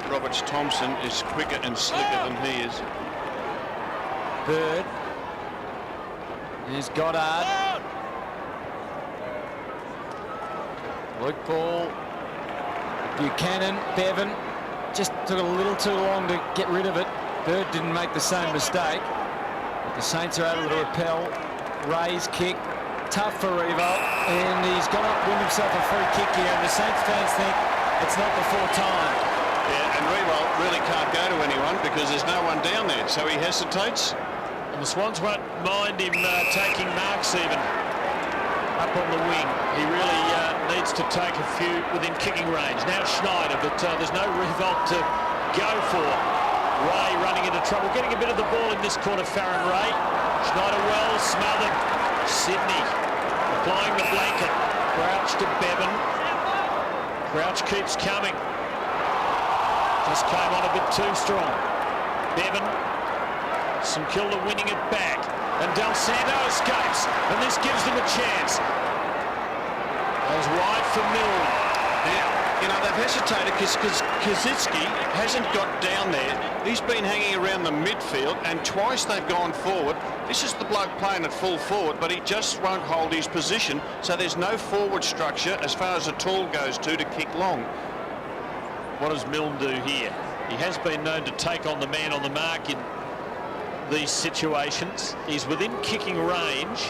[SPEAKER 3] Roberts-Thompson, is quicker and slicker than he is.
[SPEAKER 2] Bird. Here's Goddard. Luke Ball. Buchanan. Bevan. Just took a little too long to get rid of it. Bird didn't make the same mistake. But the Saints are able to repel. Ray's kick. Tough for Revolt. And he's got to win himself a free kick here. And the Saints fans think it's not before time.
[SPEAKER 3] Yeah, and Revolt really can't go to anyone because there's no one down there. So he hesitates.
[SPEAKER 1] And the Swans won't mind him taking marks even up on the wing. He really needs to take a few within kicking range. Now Schneider, but there's no Revolt to go for. Ray running into trouble, getting a bit of the ball in this quarter, Farron Ray. Schneider well smothered. Sydney applying the blanket. Crouch to Bevan. Crouch keeps coming. Just came on a bit too strong. Bevan. St Kilda winning it back, and Del Santo escapes, and this gives them a chance. As wide for Milne.
[SPEAKER 3] Now, you know, they've hesitated because Kazitsky hasn't got down there. He's been hanging around the midfield, and twice they've gone forward. This is the bloke playing at full forward, but he just won't hold his position, so there's no forward structure as far as the tall goes to kick long.
[SPEAKER 1] What does Milne do here? He has been known to take on the man on the mark in these situations. He's within kicking range.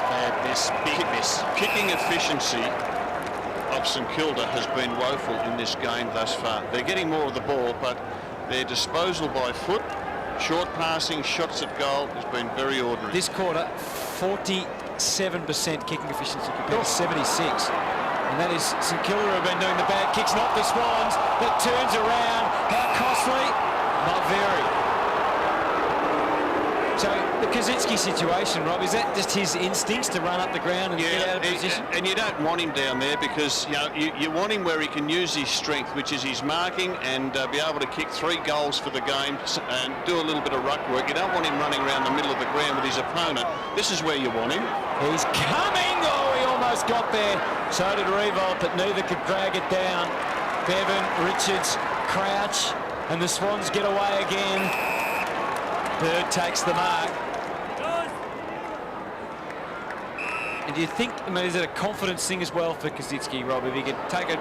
[SPEAKER 1] Bad miss, big miss.
[SPEAKER 3] Kicking efficiency, I of St Kilda has been woeful in this game thus far. They're getting more of the ball, but their disposal by foot, short passing, shots at goal has been very ordinary.
[SPEAKER 2] This quarter, 47% kicking efficiency compared to 76. And that is St Kilda have been doing the bad kicks, not the Swans. That turns around. How costly? Not very. So the Kazitsky situation, Rob, is that just his instincts to run up the ground and get out of position?
[SPEAKER 3] And you don't want him down there because you want him where he can use his strength, which is his marking, and be able to kick 3 goals for the game and do a little bit of ruck work. You don't want him running around the middle of the ground with his opponent. This is where you want him.
[SPEAKER 2] He's coming! Oh, he almost got there. So did Revolt, but neither could drag it down. Bevan, Richards, Crouch, and the Swans get away again. Bird takes the mark. And do you think, I mean, is it a confidence thing as well for Kazitsky, Rob? If he could drag a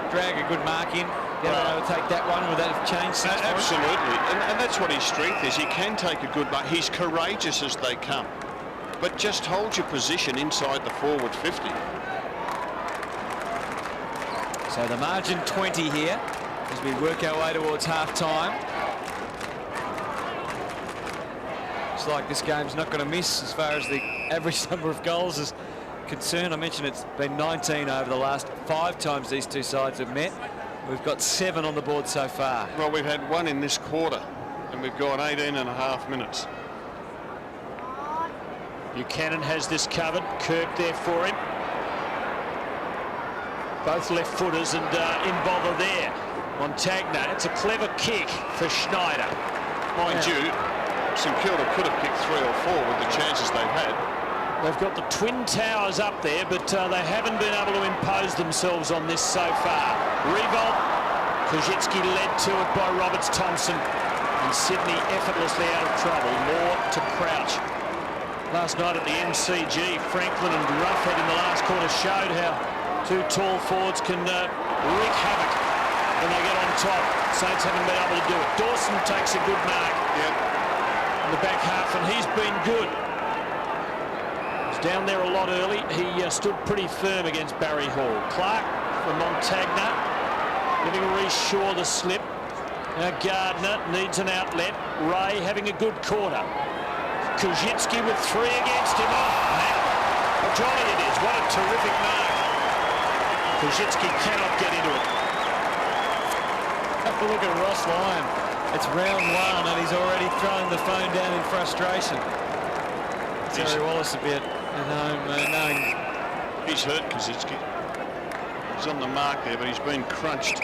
[SPEAKER 2] good mark in, be able to take that one, would that have changed things?
[SPEAKER 3] Absolutely, and that's what his strength is. He can take a good mark. He's courageous as they come. But just hold your position inside the forward 50.
[SPEAKER 2] So the margin 20 here as we work our way towards half-time. Looks like this game's not going to miss as far as the average number of goals is concerned. I mentioned it's been 19 over the last 5 times these two sides have met. We've got 7 on the board so far.
[SPEAKER 3] Well, we've had 1 in this quarter, and we've got 18.5 minutes.
[SPEAKER 1] Buchanan has this covered. Kirk there for him. Both left footers and in bother there. Montagna, it's a clever kick for Schneider.
[SPEAKER 3] Mind you, St Kilda could have kicked 3 or 4 with the chances they've had.
[SPEAKER 1] They've got the Twin Towers up there, but they haven't been able to impose themselves on this so far. Revolt, Kazitsky led to it by Roberts-Thompson, and Sydney effortlessly out of trouble. More to Crouch. Last night at the MCG, Franklin and Ruffhead in the last quarter showed how 2 tall forwards can wreak havoc when they get on top. Saints haven't been able to do it. Dawson takes a good mark in the back half, and he's been good. He's down there a lot early. He stood pretty firm against Barry Hall. Clark for Montagna, giving Reece Shaw the slip. Now Gardner needs an outlet. Ray having a good quarter. Kazitsky with 3 against him. Oh, jolly it is. What a terrific mark. Kazitsky cannot get into it.
[SPEAKER 2] Have a look at Ross Lyon. It's round 1 and he's already thrown the phone down in frustration. Terry Wallace a bit at home knowing.
[SPEAKER 3] He's hurt, Kazitsky. He's on the mark there, but he's been crunched.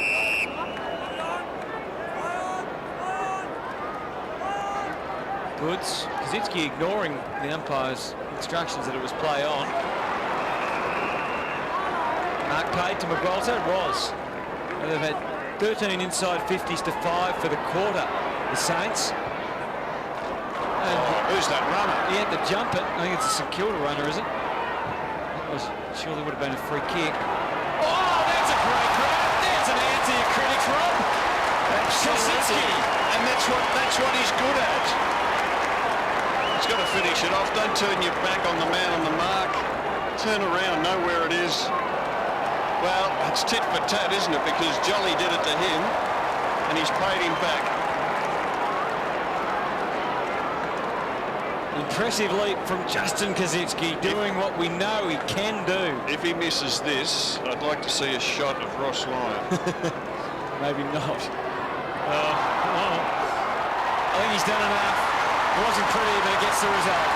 [SPEAKER 2] Goods. Kazitsky ignoring the umpire's instructions that it was play on. Mark paid to McWalter. It was. And they've had 13 inside 50s to 5 for the quarter, the Saints. And
[SPEAKER 3] who's that runner?
[SPEAKER 2] He had to jump it. I think it's a St Kilda runner, is it? That was surely would have been a free kick. Oh, that's a great grab. There's an answer, your critics, Rob. Kazitsky.
[SPEAKER 3] And that's what he's good at. He's got to finish it off. Don't turn your back on the man on the mark. Turn around, know where it is. Well, it's tit for tat, isn't it? Because Jolly did it to him, and he's paid him back.
[SPEAKER 2] Impressive leap from Justin Kazitsky, doing what we know he can do.
[SPEAKER 3] If he misses this, I'd like to see a shot of Ross Lyon.
[SPEAKER 2] Maybe not. I think he's done enough. It wasn't pretty, but it gets the result.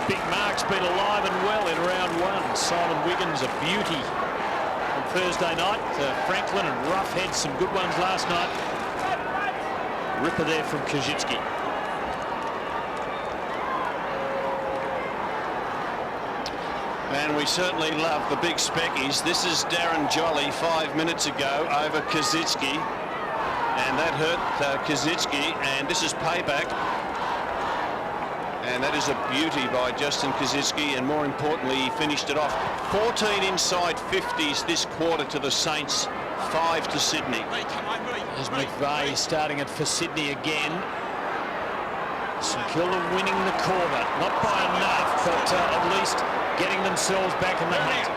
[SPEAKER 1] Big Mark's been alive and well in round 1. Simon Wiggins, a beauty on Thursday night. Franklin and Ruffhead, some good ones last night. Ripper there from Kazitsky.
[SPEAKER 3] And we certainly love the big speckies. This is Darren Jolly 5 minutes ago over Kazitsky. And that hurt Kazitsky, and this is payback. And that is a beauty by Justin Kosicki, and more importantly, he finished it off. 14 inside 50s this quarter to the Saints, 5 to Sydney.
[SPEAKER 1] As McVeigh starting it for Sydney again. St Kilda winning the quarter, not by enough, but at least getting themselves back in the hunt.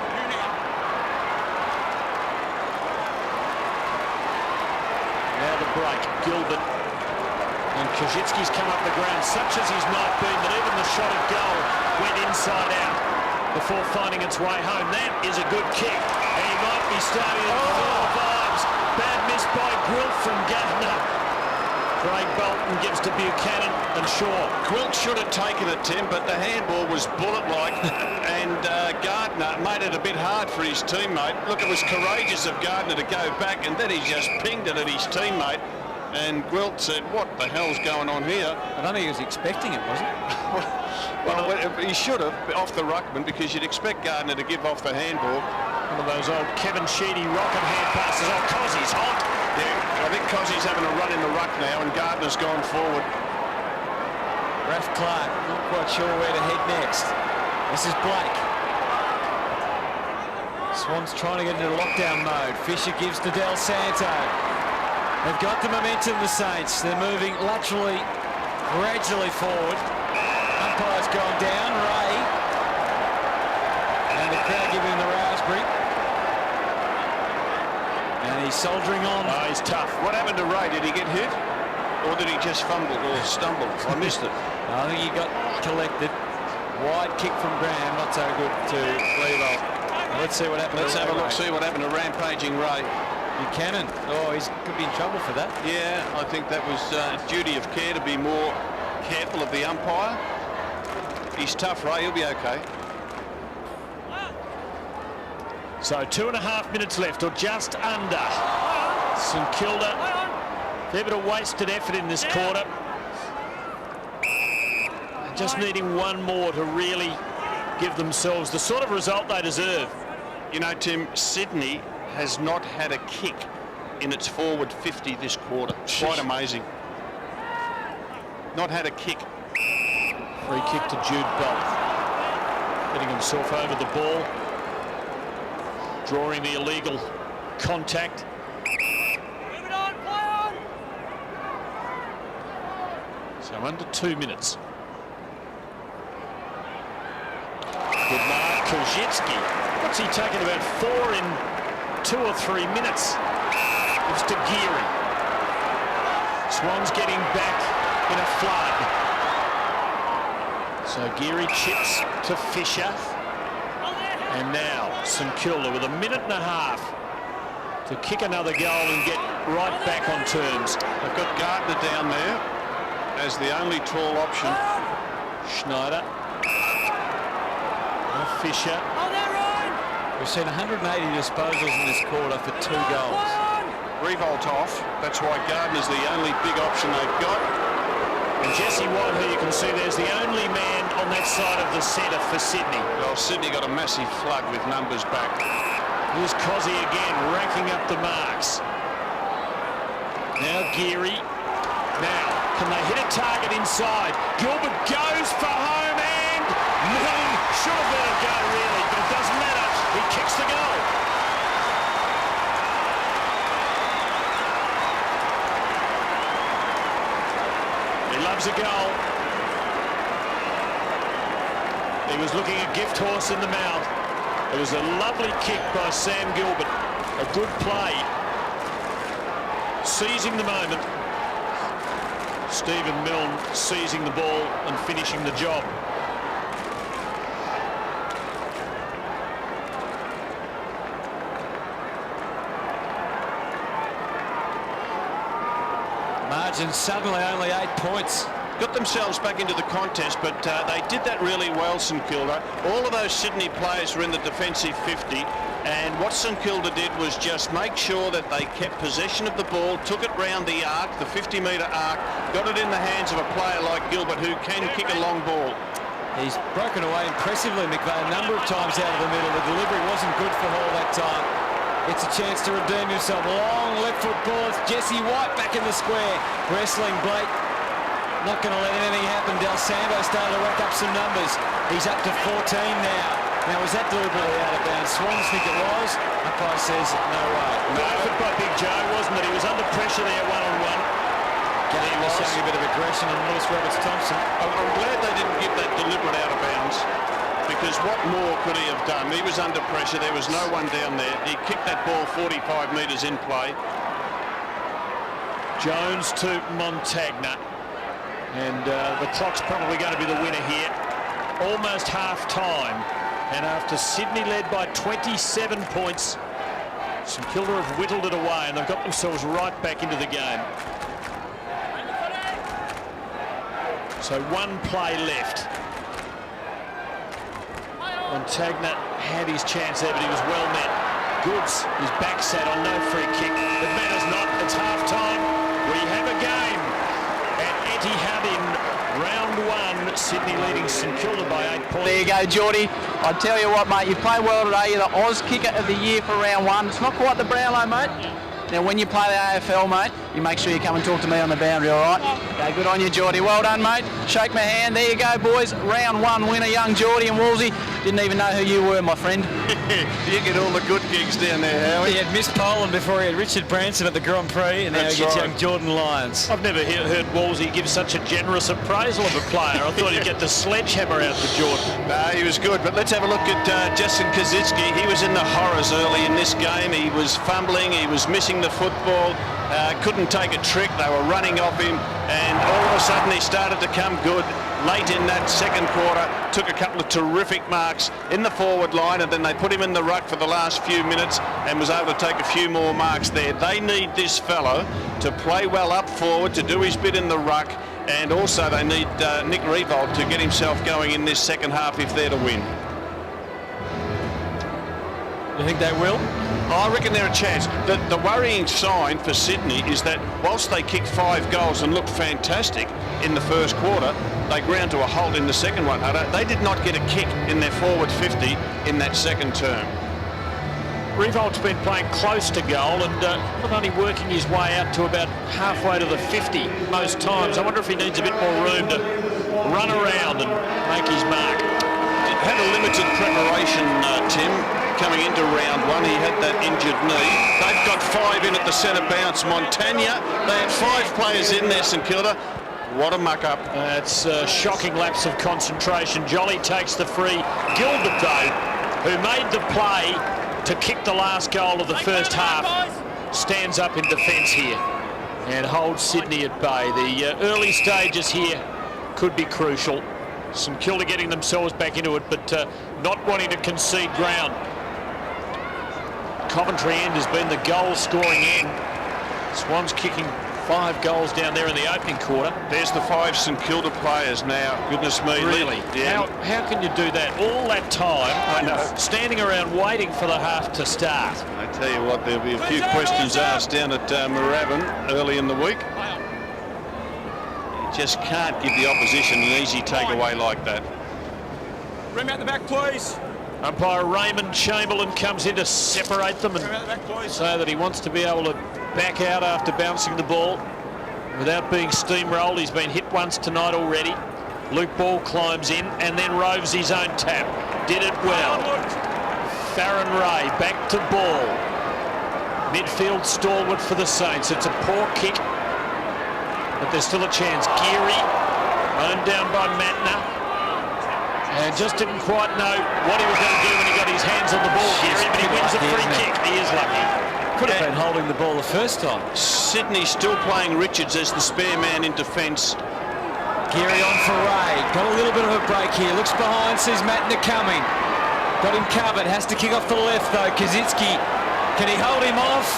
[SPEAKER 1] Now the break, Gilbert. And Kosicki's come up the ground, such as he's not been, that even the shot at goal went inside out before finding its way home. That is a good kick. And he might be starting to feel the vibes. Bad miss by Gwilt from Gardner. Craig Bolton gives to Buchanan and Shaw.
[SPEAKER 3] Gwilt should have taken it, Tim, but the handball was bullet-like, and Gardner made it a bit hard for his teammate. Look, it was courageous of Gardner to go back, and then he just pinged it at his teammate. And Gwilt said, what the hell's going on here?
[SPEAKER 2] I don't think he was expecting it, was he?
[SPEAKER 3] Well, he should have, off the ruckman, because you'd expect Gardner to give off the handball.
[SPEAKER 1] One of those old Kevin Sheedy rocket hand passes. Oh, Cossie's hot.
[SPEAKER 3] Yeah, I think Cossie's having a run in the ruck now, and Gardner's gone forward.
[SPEAKER 2] Raf Clark, not quite sure where to head next. This is Blake. Swans trying to get into lockdown mode. Fisher gives to Del Santo. They've got the momentum, the Saints. They're moving laterally, gradually forward. Umpire's gone down, Ray. And the crowd giving him the raspberry. And he's soldiering on.
[SPEAKER 1] Oh, he's tough.
[SPEAKER 3] What happened to Ray? Did he get hit? Or did he just fumble or stumble? I missed it.
[SPEAKER 2] I think he got collected. Wide kick from Graham, not so good to Levo. Let's see what happened.
[SPEAKER 3] Let's have a look, see what happened to rampaging Ray.
[SPEAKER 2] Buchanan. Oh, he could be in trouble for that.
[SPEAKER 3] Yeah, I think that was duty of care to be more careful of the umpire. He's tough, Ray. He'll be okay.
[SPEAKER 1] So 2.5 minutes left, or just under. St Kilda, fair bit of wasted effort in this quarter. Just needing one more to really give themselves the sort of result they deserve.
[SPEAKER 3] You know, Tim, Sydney has not had a kick in its forward 50 this quarter. Quite amazing. Not had a kick.
[SPEAKER 1] Free kick to Jude Bolt. Getting himself over the ball. Drawing the illegal contact.
[SPEAKER 5] Move it on, play on.
[SPEAKER 1] So under 2 minutes. Good mark, Kosicki. What's he taken, about 4 in 2 or 3 minutes? It's to Geary. Swans getting back in a flood. So Geary chips to Fisher. And now St Kilda with 1.5 minutes to kick another goal and get right back on terms.
[SPEAKER 3] They've got Gardner down there as the only tall option.
[SPEAKER 1] Schneider. Fisher.
[SPEAKER 2] We've seen 180 disposals in this quarter for 2 goals.
[SPEAKER 3] Revolt off. That's why Gardner's the only big option they've got.
[SPEAKER 1] And Jesse White, who you can see there's the only man on that side of the centre for Sydney.
[SPEAKER 3] Well, Sydney got a massive flood with numbers back.
[SPEAKER 1] Here's Cozzy again, racking up the marks. Now Geary. Now, can they hit a target inside? Gilbert goes for home, and Milne should have let it go, really, but it doesn't matter. He kicks the goal. He loves a goal. He was looking a gift horse in the mouth. It was a lovely kick by Sam Gilbert. A good play. Seizing the moment. Stephen Milne seizing the ball and finishing the job.
[SPEAKER 2] Margin suddenly only 8 points.
[SPEAKER 3] Got themselves back into the contest, but they did that really well, St Kilda. All of those Sydney players were in the defensive 50, and what St Kilda did was just make sure that they kept possession of the ball, took it round the arc, the 50-metre arc, got it in the hands of a player like Gilbert, who can kick a long ball.
[SPEAKER 2] He's broken away impressively, McVeigh, a number of times out of the middle. The delivery wasn't good for Hall that time. It's a chance to redeem himself. Long left foot ball. It's Jesse White back in the square. Wrestling Blake. Not going to let anything happen. Del Sambo started to rack up some numbers. He's up to 14 now. Now, was that deliberately out of bounds? Swans think it was. Umpire says no way.
[SPEAKER 1] No effort by Big Joe, wasn't it? He was under pressure there, one-on-one.
[SPEAKER 2] Game was showing a bit of aggression on Lewis Roberts-Thompson.
[SPEAKER 3] I'm glad they didn't give that deliberate out of bounds, because what more could he have done? He was under pressure. There was no one down there. He kicked that ball 45 metres in play.
[SPEAKER 1] Jones to Montagna. And the clock's probably going to be the winner here. Almost half-time. And after Sydney led by 27 points, St Kilda have whittled it away and they've got themselves right back into the game. So one play left. Montagna had his chance there, but he was well met. Goods, his back sat on, no free kick. It matters not, it's half-time. We have a game at Etihad in round one. Sydney leading St Kilda by 8 points.
[SPEAKER 4] There you go, Geordie. I tell you what, mate, you play well today. You're the Oz Kicker of the Year for round one. It's not quite the Brownlow, mate. Now, when you play the AFL, mate, you make sure you come and talk to me on the boundary, all right? Okay, good on you, Geordie. Well done, mate. Shake my hand. There you go, boys. Round one winner, young Geordie and Woolsey. Didn't even know who you were, my friend.
[SPEAKER 3] You get all the good gigs down there, Howie.
[SPEAKER 2] He had Miss Poland before he had Richard Branson at the Grand Prix, and now he gets young Jordan Lyons.
[SPEAKER 1] I've never heard Wolsey give such a generous appraisal of a player. I thought he'd get the sledgehammer out to Jordan.
[SPEAKER 3] No, he was good, but let's have a look at Justin Kazitsky. He was in the horrors early in this game. He was fumbling, he was missing the football, couldn't take a trick. They were running off him, and all of a sudden he started to come good. Late in that second quarter, took a couple of terrific marks in the forward line, and then they put him in the ruck for the last few minutes and was able to take a few more marks there. They need this fellow to play well up forward, to do his bit in the ruck, and also they need Nick Riewoldt to get himself going in this second half if they're to win.
[SPEAKER 2] You think they will?
[SPEAKER 3] I reckon they're a chance. The worrying sign for Sydney is that whilst they kicked 5 goals and looked fantastic in the first quarter, they ground to a halt in the second one. They did not get a kick in their forward 50 in that second term.
[SPEAKER 1] Riewoldt's been playing close to goal and not only working his way out to about halfway to the 50 most times. I wonder if he needs a bit more room to run around and make his mark.
[SPEAKER 3] Had a limited preparation, Tim, coming into round one. He had that injured knee. They've got 5 in at the centre bounce. Montagna, they had 5 players in there, St Kilda. What a muck-up.
[SPEAKER 1] It's a shocking lapse of concentration. Jolly takes the free. Gilbert, though, who made the play to kick the last goal of the first half, stands up in defence here and holds Sydney at bay. The early stages here could be crucial. St Kilda getting themselves back into it, but not wanting to concede ground. Coventry end has been the goal-scoring end. Swans kicking 5 goals down there in the opening quarter.
[SPEAKER 3] There's the 5 St Kilda players now. Goodness me.
[SPEAKER 1] Really?
[SPEAKER 3] Yeah.
[SPEAKER 1] How can you do that all that time, standing around waiting for the half to start?
[SPEAKER 3] I tell you what, there'll be a few questions asked down at Moorabbin early in the week. You just can't give the opposition an easy takeaway like that.
[SPEAKER 5] Rim out the back, please.
[SPEAKER 1] Umpire Raymond Chamberlain comes in to separate them and say that he wants to be able to back out after bouncing the ball without being steamrolled. He's been hit once tonight already. Luke Ball climbs in and then roves his own tap. Did it well. Farron Ray back to Ball. Midfield stalwart for the Saints. It's a poor kick, but there's still a chance. Geary owned down by Matner. And just didn't quite know what he was going to do when he got his hands on the ball, Geary, but he wins a free kick. He is lucky.
[SPEAKER 2] Could have been holding the ball the first time.
[SPEAKER 3] Sydney still playing Richards as the spare man in defence.
[SPEAKER 2] Geary on for Ray. Got a little bit of a break here. Looks behind, sees Matner coming. Got him covered. Has to kick off the left, though. Kazitsky, can he hold him off?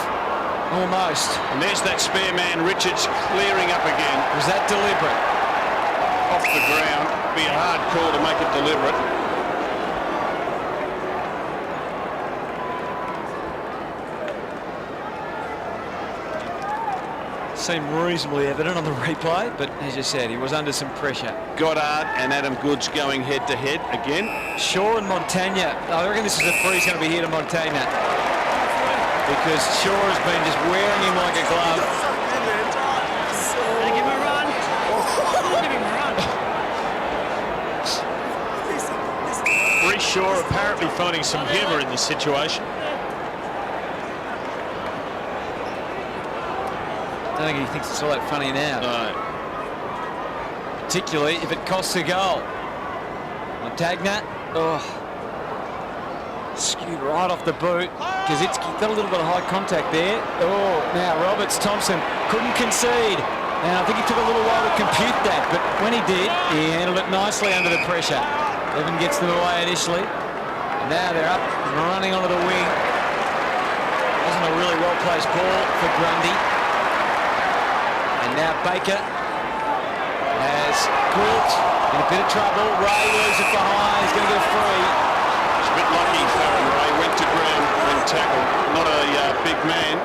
[SPEAKER 2] Almost.
[SPEAKER 3] And there's that spare man, Richards, clearing up again.
[SPEAKER 2] Was that deliberate?
[SPEAKER 3] Off the ground. Be a hard call to make it deliberate.
[SPEAKER 2] Seemed reasonably evident on the replay, but as you said, he was under some pressure.
[SPEAKER 3] Goddard and Adam Goods going head-to-head again.
[SPEAKER 2] Shaw and Montagna. I reckon this is a free. He's going to be here to Montagna because Shaw has been just wearing him like a glove.
[SPEAKER 5] Give him a run.
[SPEAKER 1] Shaw apparently finding some humour in this situation.
[SPEAKER 2] I don't think he thinks it's all that funny now.
[SPEAKER 1] No.
[SPEAKER 2] Particularly if it costs a goal. Montagna, skewed right off the boot. Kaczynski got a little bit of high contact there. Oh, now Roberts Thompson couldn't concede. And I think he took a little while to compute that, but when he did, he handled it nicely under the pressure. Evan gets them away initially. And now they're up and running onto the wing. Wasn't a really well-placed ball for Grundy. And now Baker has Quilt in a bit of trouble. Ray leaves it behind. He's going to get a free.
[SPEAKER 3] It's a bit lucky, Farron Ray went to ground when tackled. Not a big man.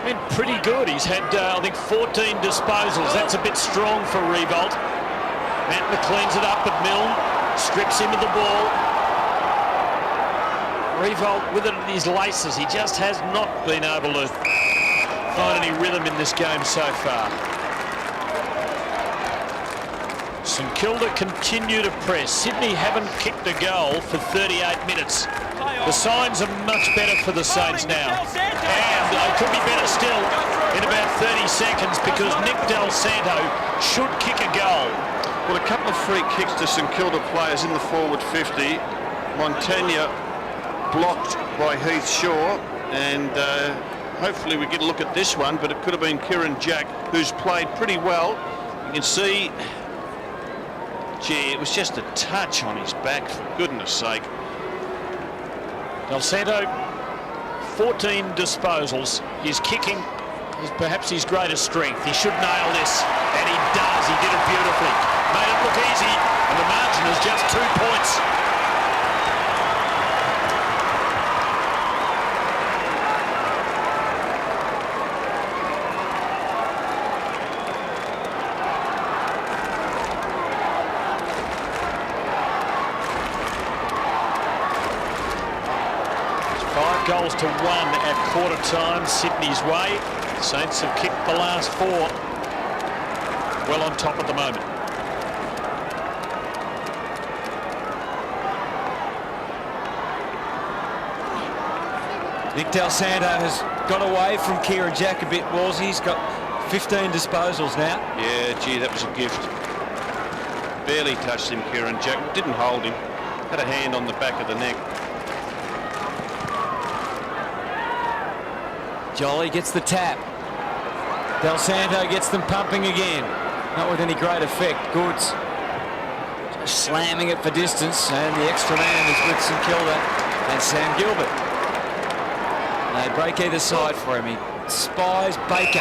[SPEAKER 1] Been pretty good. He's had, I think, 14 disposals. That's a bit strong for Revolt. Mantner cleans it up, but Milne strips him of the ball. Revolt with it at his laces. He just has not been able to find any rhythm in this game so far. St Kilda continue to press. Sydney haven't kicked a goal for 38 minutes. The signs are much better for the Saints now. And they could be better still in about 30 seconds because Nick Del Santo should kick a goal.
[SPEAKER 3] Well, a couple of free kicks to St Kilda players in the forward 50. Montagna blocked by Heath Shaw, and hopefully we get a look at this one, but it could have been Kieran Jack, who's played pretty well. You can see, gee, it was just a touch on his back, for goodness sake.
[SPEAKER 1] Del Santo, 14 disposals. His kicking is perhaps his greatest strength. He should nail this, and he does. He did it beautifully. Made it look easy, and the margin is just 2 points. It's 5 goals to 1 at quarter time, Sydney's way. The Saints have kicked the last 4. Well on top at the moment.
[SPEAKER 2] Nick Del Santo has got away from Kieran Jack a bit, Walsey. He's got 15 disposals now.
[SPEAKER 3] Yeah, gee, that was a gift. Barely touched him, Kieran Jack. Didn't hold him. Had a hand on the back of the neck.
[SPEAKER 2] Jolly gets the tap. Del Santo gets them pumping again. Not with any great effect. Goods just slamming it for distance, and the extra man is with St Kilda and Sam Gilbert. They break either side for him. He spies Baker,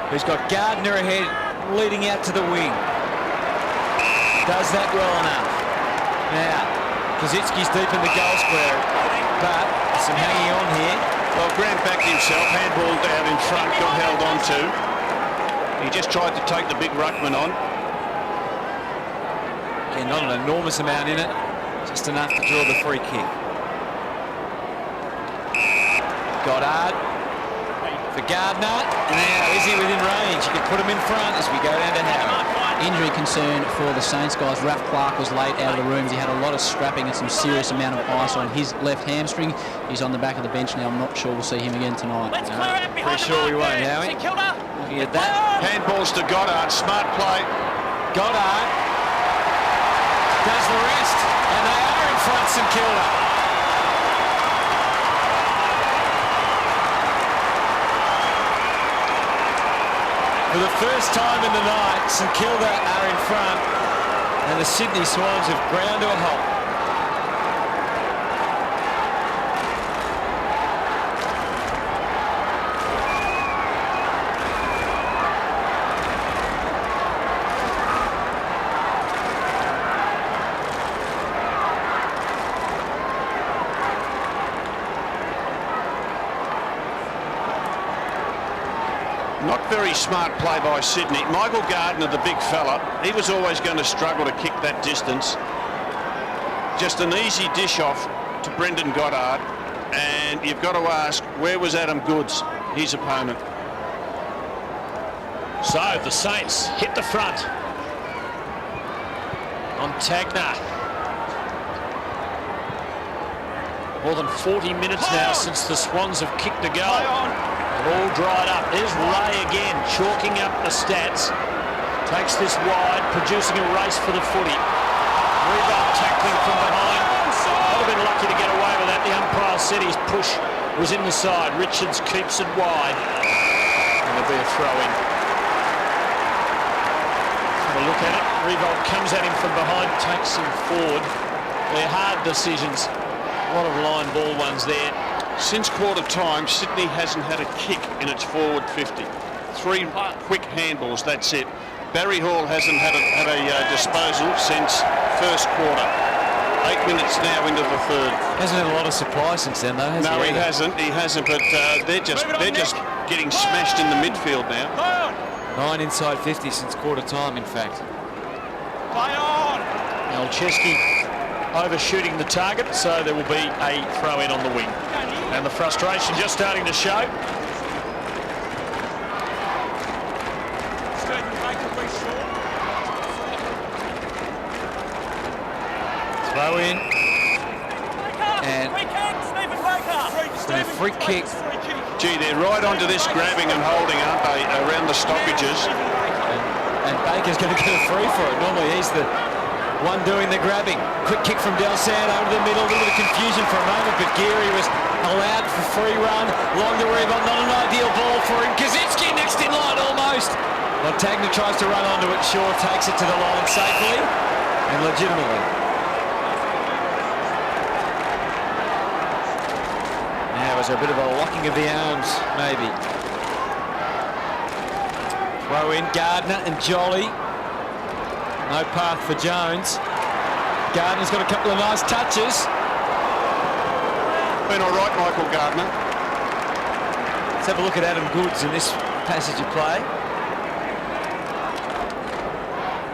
[SPEAKER 2] who's got Gardner ahead, leading out to the wing. Does that well enough. Now, Kaczynski's deep in the goal square, but some hanging on here.
[SPEAKER 3] Well, Grant backed himself, handballed out in front, got held on to. He just tried to take the big ruckman on.
[SPEAKER 2] Again, not an enormous amount in it, just enough to draw the free kick. Goddard for Gardner. Now, is he within range? You can put him in front as we go down to Howard.
[SPEAKER 4] Injury concern for the Saints guys. Ralph Clark was late out of the rooms. He had a lot of scrapping and some serious amount of ice on his left hamstring. He's on the back of the bench now. I'm not sure we'll see him again tonight.
[SPEAKER 2] Pretty sure we won't, Howie. Looking at that.
[SPEAKER 3] Handballs to Goddard, smart play.
[SPEAKER 2] Goddard does the rest, and they are in front, St Kilda. For the first time in the night, St Kilda are in front, and the Sydney Swans have ground to a halt.
[SPEAKER 3] Not very smart play by Sydney. Michael Gardner, the big fella, he was always going to struggle to kick that distance. Just an easy dish off to Brendan Goddard, and you've got to ask, where was Adam Goods, his opponent?
[SPEAKER 1] So the Saints hit the front. Montagna More than 40 minutes now since the Swans have kicked a goal. All dried up. There's Ray again, chalking up the stats. Takes this wide, producing a race for the footy. Rebound tackling from behind. Would have been lucky to get away with that. The umpire said his push was in the side. Richards keeps it wide. And there'll be a throw in. Have a look at it. Revolt comes at him from behind, takes him forward. They're hard decisions. A lot of line ball ones there.
[SPEAKER 3] Since quarter time, Sydney hasn't had a kick in its forward 50. 3 quick handballs, that's it. Barry Hall hasn't had a disposal since first quarter. 8 minutes now into the third.
[SPEAKER 2] Hasn't had a lot of supply since then, though, has he?
[SPEAKER 3] No, he hasn't. He hasn't. But they're just getting smashed in the midfield now.
[SPEAKER 2] 9 inside 50 since quarter time, in fact.
[SPEAKER 1] Malcheski overshooting the target, so there will be a throw in on the wing. And the frustration just starting to show.
[SPEAKER 2] Throw in. And a free kick.
[SPEAKER 3] Gee, they're right onto this grabbing and holding, aren't they, around the stoppages.
[SPEAKER 2] And Baker's going to get a free for it. Normally he's the one doing the grabbing. Quick kick from Del San over the middle. A little bit of confusion for a moment, but Geary was allowed for free run. Long to Rebound, not an ideal ball for him. Kaczynski next in line almost. Montagna tries to run onto it. Shaw takes it to the line safely and legitimately. Now was there a bit of a locking of the arms, maybe. Throw in Gardner and Jolly. No path for Jones. Gardner's got a couple of nice touches.
[SPEAKER 3] Been all right, Michael Gardner.
[SPEAKER 2] Let's have a look at Adam Goods in this passage of play.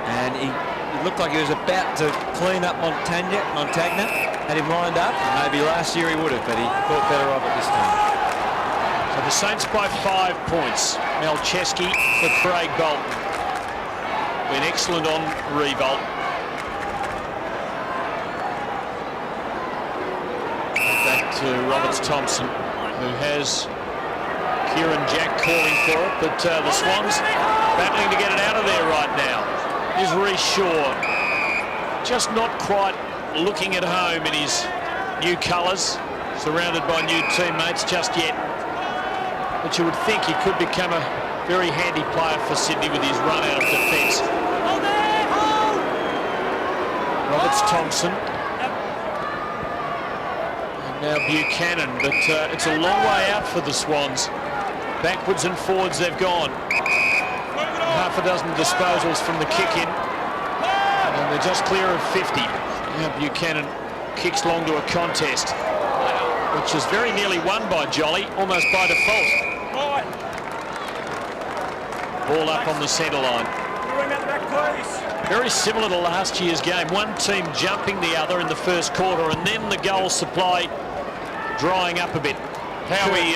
[SPEAKER 2] And he looked like he was about to clean up Montagna. Had him lined up. Maybe last year he would have, but he thought better of it this time.
[SPEAKER 1] So the Saints by 5 points. Malcheski for Craig Bolton. Been excellent on Revolt. Back to Roberts-Thompson, who has Kieran Jack calling for it, but the Swans battling to get it out of there right now. Is Reece Shaw just not quite looking at home in his new colours, surrounded by new teammates just yet. But you would think he could become a very handy player for Sydney with his run out of defence. Roberts-Thompson. And now Buchanan, but it's a long way out for the Swans. Backwards and forwards they've gone. Half a dozen disposals from the kick-in. And they're just clear of 50. Now Buchanan kicks long to a contest, which is very nearly won by Jolly, almost by default. Ball up on the centre line. Very similar to last year's game. One team jumping the other in the first quarter, and then the goal supply drying up a bit.
[SPEAKER 3] Howie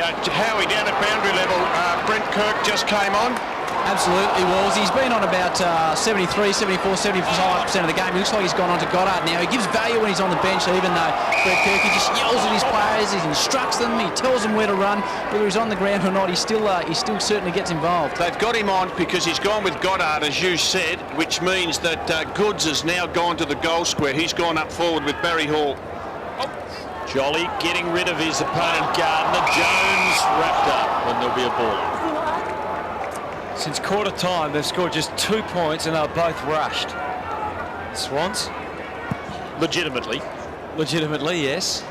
[SPEAKER 3] down at boundary level. Brent Kirk just came on.
[SPEAKER 4] Absolutely, Walls. He's been on about 73, 74, 75% of the game. He looks like he's gone on to Goddard now. He gives value when he's on the bench, even though Brett Kirky just yells at his players, he instructs them, he tells them where to run. Whether he's on the ground or not, he still certainly gets involved.
[SPEAKER 3] They've got him on because he's gone with Goddard, as you said, which means that Goods has now gone to the goal square. He's gone up forward with Barry Hall.
[SPEAKER 1] Jolly getting rid of his opponent Gardner. Jones wrapped up when there'll be a ball.
[SPEAKER 2] Since quarter time, they've scored just 2 points and they're both rushed. Swans?
[SPEAKER 1] Legitimately.
[SPEAKER 2] Legitimately, yes.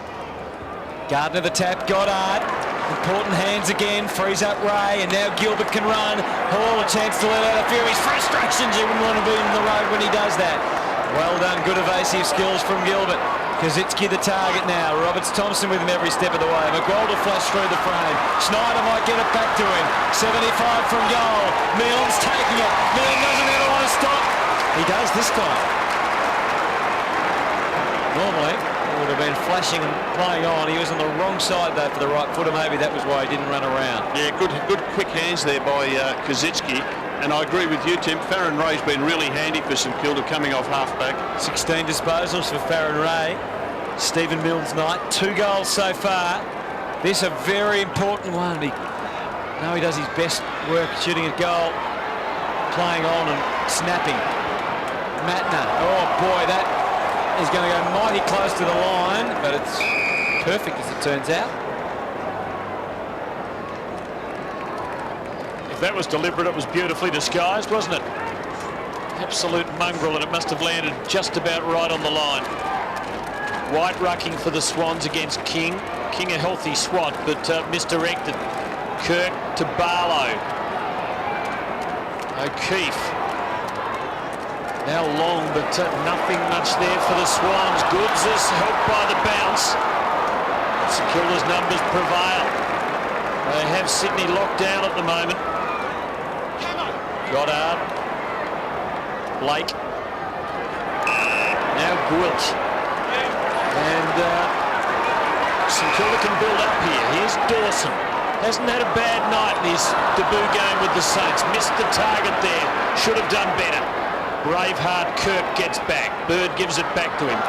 [SPEAKER 2] Gardner the tap, Goddard. Important hands again, frees up Ray, and now Gilbert can run. Hall a chance to let out a few of his frustrations. He wouldn't want to be in the road when he does that. Well done, good evasive skills from Gilbert. Kaczynski the target now. Roberts-Thompson with him every step of the way. McGraw to flash through the frame. Schneider might get it back to him. 75 from goal. Milne's taking it. Milne doesn't ever want to stop. He does this time. Normally, he would have been flashing and playing on. He was on the wrong side, though, for the right footer. Maybe that was why he didn't run around.
[SPEAKER 3] Yeah, good quick hands there by Kaczynski. And I agree with you, Tim. Farron Ray's been really handy for St Kilda coming off half-back.
[SPEAKER 2] 16 disposals for Farron Ray. Stephen Milne's night. 2 goals so far. This a very important one. He does his best work shooting a goal, playing on and snapping. Matner, oh boy, that is going to go mighty close to the line, but it's perfect as it turns out.
[SPEAKER 1] If that was deliberate, it was beautifully disguised, wasn't it? Absolute mongrel, and it must have landed just about right on the line. White rucking for the Swans against King. King a healthy swat, but misdirected. Kirk to Barlow. O'Keefe. Now long, but nothing much there for the Swans. Goods is helped by the bounce. St Kilda's numbers prevail. They have Sydney locked down at the moment. Goddard. Blake. Now Gwilt. And St Kilda can build up here. Here's Dawson. Hasn't had a bad night in his debut game with the Saints. Missed the target there. Should have done better. Braveheart Kirk gets back. Bird gives it back to him.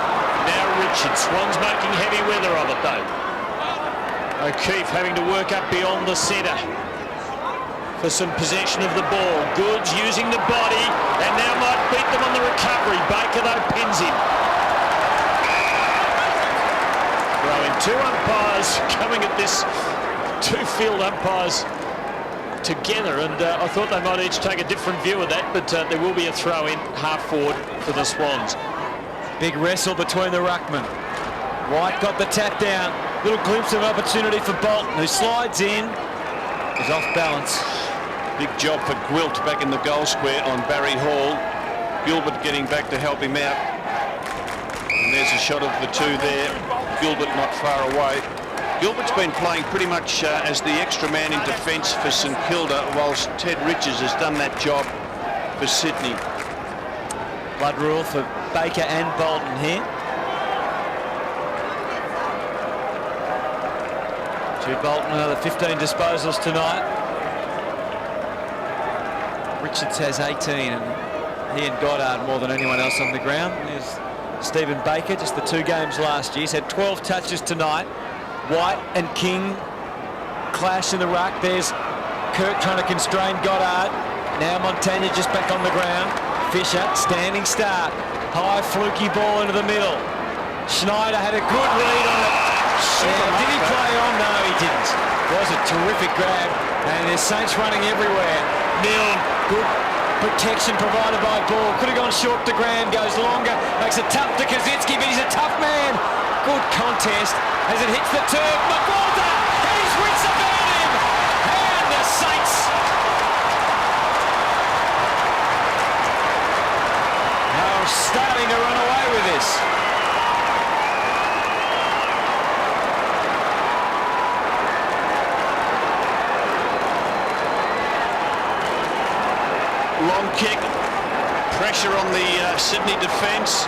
[SPEAKER 1] Now Richard. Swans making heavy weather of it though. O'Keefe having to work up beyond the centre for some possession of the ball. Goods using the body and now might beat them on the recovery. Baker though pins him. Throwing 2 umpires coming at this. 2 field umpires together, and I thought they might each take a different view of that, but there will be a throw in half forward for the Swans.
[SPEAKER 2] Big wrestle between the ruckmen. White got the tap down. Little glimpse of opportunity for Bolton, who slides in. He's off balance.
[SPEAKER 3] Big job for Gwilt back in the goal square on Barry Hall. Gilbert getting back to help him out. And there's a shot of the 2 there. Gilbert not far away. Gilbert's been playing pretty much as the extra man in defence for St Kilda, whilst Ted Richards has done that job for Sydney.
[SPEAKER 2] Blood rule for Baker and Bolton here. 2 Bolton, another 15 disposals tonight. Richards has 18, and he and Goddard more than anyone else on the ground. There's Stephen Baker, just the 2 games last year. He's had 12 touches tonight. White and King clash in the ruck. There's Kirk trying to constrain Goddard. Now Montagna just back on the ground. Fisher, standing start. High fluky ball into the middle. Schneider had a good read on it. Did he play on? No, he didn't. It was a terrific grab. And there's Saints running everywhere. Milne, good protection provided by Ball. Could have gone short to Graham, goes longer. Makes it tough to Kaczynski, but he's a tough man. Good contest as it hits the turf. McWalter, his wits about him. And the Saints are starting to run away with this.
[SPEAKER 3] Long kick. Pressure on the Sydney defence.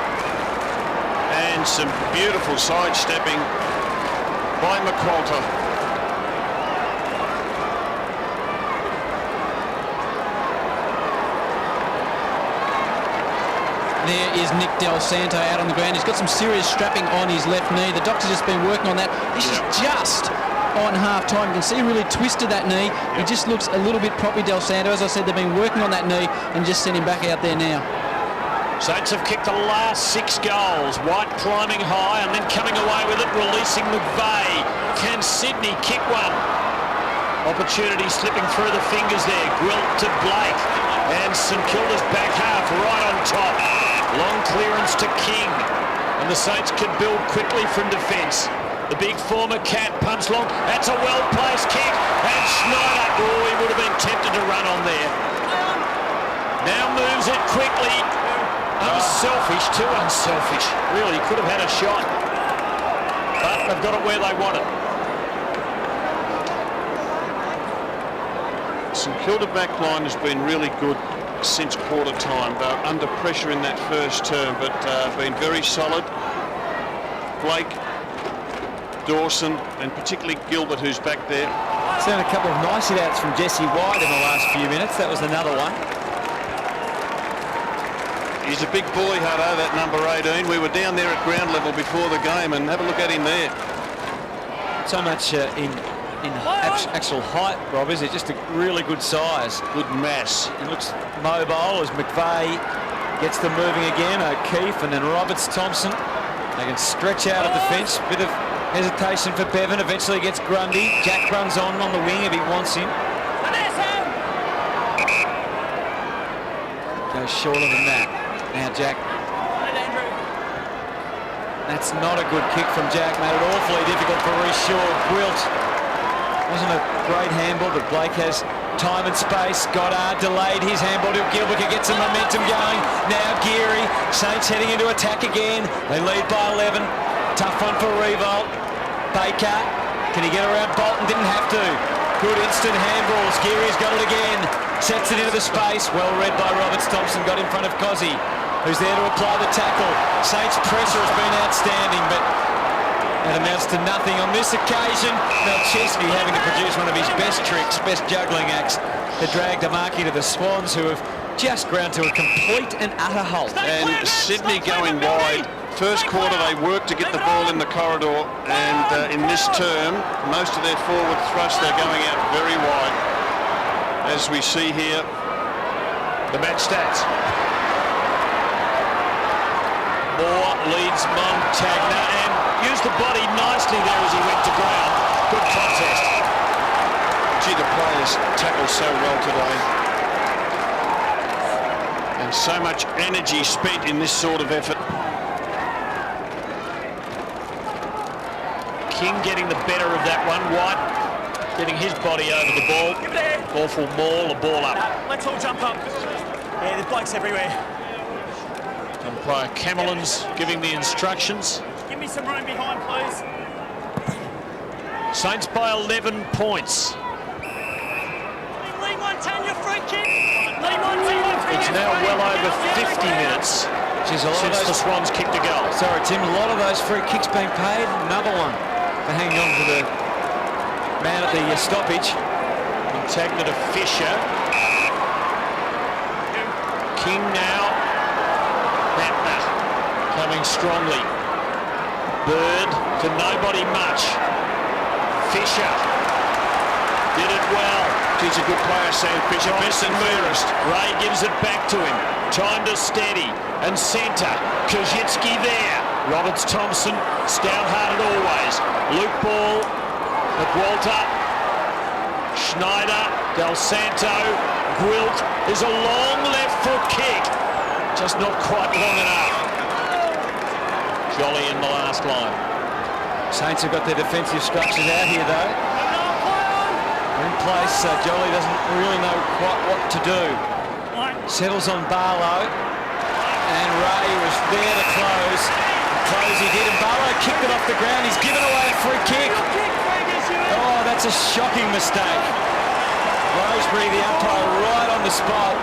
[SPEAKER 3] And some beautiful sidestepping by McWalter.
[SPEAKER 4] There is Nick Del Santo out on the ground. He's got some serious strapping on his left knee. The doctor's just been working on that. This is just on half-time. You can see he really twisted that knee. He just looks a little bit proppy, Del Santo. As I said, they've been working on that knee and just sent him back out there now.
[SPEAKER 1] Saints have kicked the last 6 goals. White climbing high and then coming away with it, releasing McVeigh. Can Sydney kick one? Opportunity slipping through the fingers there. Gwilt to Blake. And St Kilda's back half right on top. Long clearance to King. And the Saints can build quickly from defence. The big former Cat punts long. That's a well-placed kick. And Schneider, oh, he would have been tempted to run on there. Now moves it quickly. Unselfish, too unselfish. Really, could have had a shot. But they've got it where they want it.
[SPEAKER 3] St Kilda back line has been really good since quarter time. They're under pressure in that first term, but been very solid. Blake, Dawson, and particularly Gilbert, who's back there.
[SPEAKER 2] Seen a couple of nice hit-outs from Jesse White in the last few minutes. That was another one.
[SPEAKER 3] He's a big boy, Hutto, that number 18. We were down there at ground level before the game, and have a look at him there.
[SPEAKER 2] So much in actual height, Rob, is it? Just a really good size.
[SPEAKER 3] Good mass.
[SPEAKER 2] He looks mobile as McVeigh gets them moving again. O'Keefe and then Roberts-Thompson. They can stretch out of the fence. Bit of hesitation for Bevan. Eventually gets Grundy. Jack runs on the wing if he wants him. Goes shorter than that. Now Jack. That's not a good kick from Jack. Made it awfully difficult for Reece Shaw. Gwilt. Wasn't a great handball, but Blake has time and space. Goddard delayed his handball to Gilbert, who gets some momentum going. Now Geary. Saints heading into attack again. They lead by 11. Tough one for Revolt. Baker. Can he get around Bolton? Didn't have to. Good instant handballs. Geary's got it again. Sets it into the space. Well read by Roberts-Thompson. Got in front of Cozzy, who's there to apply the tackle. Saints pressure has been outstanding, but that amounts to nothing on this occasion. Melchesky having to produce one of his best tricks, best juggling acts, to drag Damaki to the Swans, who have just ground to a complete and utter halt.
[SPEAKER 3] And Sydney going wide. First quarter they worked to get the ball in the corridor, and in this term, most of their forward thrust, they're going out very wide. As we see here,
[SPEAKER 1] The match stats. Moore leads Montagna and used the body nicely there as he went to ground. Good contest.
[SPEAKER 3] gee, the players tackle so well today. And so much energy spent in this sort of effort.
[SPEAKER 1] King getting the better of that one. White getting his body over the ball. Awful maul, a ball up.
[SPEAKER 5] Let's all jump up. Yeah, there's blokes everywhere.
[SPEAKER 1] Umpire Cameron's giving the instructions.
[SPEAKER 5] Give me some room behind, please.
[SPEAKER 1] Saints by 11 points.
[SPEAKER 5] Lee Montagna, free kick. Lee Montagna.
[SPEAKER 1] It's now well over 50 minutes
[SPEAKER 2] Jeez, a lot
[SPEAKER 1] since
[SPEAKER 2] of
[SPEAKER 1] the
[SPEAKER 2] those,
[SPEAKER 1] Swans kicked a goal.
[SPEAKER 2] sorry, Tim, a lot of those free kicks being paid. Another one for hanging on to the man at the stoppage.
[SPEAKER 1] Montagna to Fisher. King now. Bantner coming strongly. Bird to nobody much. Fisher did it well.
[SPEAKER 3] He's a good player, Sam Fisher. Best and fairest.
[SPEAKER 1] Ray gives it back to him. Time to steady and centre. Kozitsky there. Roberts-Thompson, stout-hearted always. Luke Ball, McWalter, Schneider, Del Santo, Gwilt. Is a long left foot kick. Just not quite long enough. Jolly in the last line.
[SPEAKER 2] Saints have got their defensive structures out here, though. They're in place. Jolie doesn't really know quite what to do. Settles on Barlow. And Ray was there to close. Close he did, and Barlow kicked it off the ground. He's given away a free kick. Oh, that's a shocking mistake. Rosebery, the umpire, right on the spot.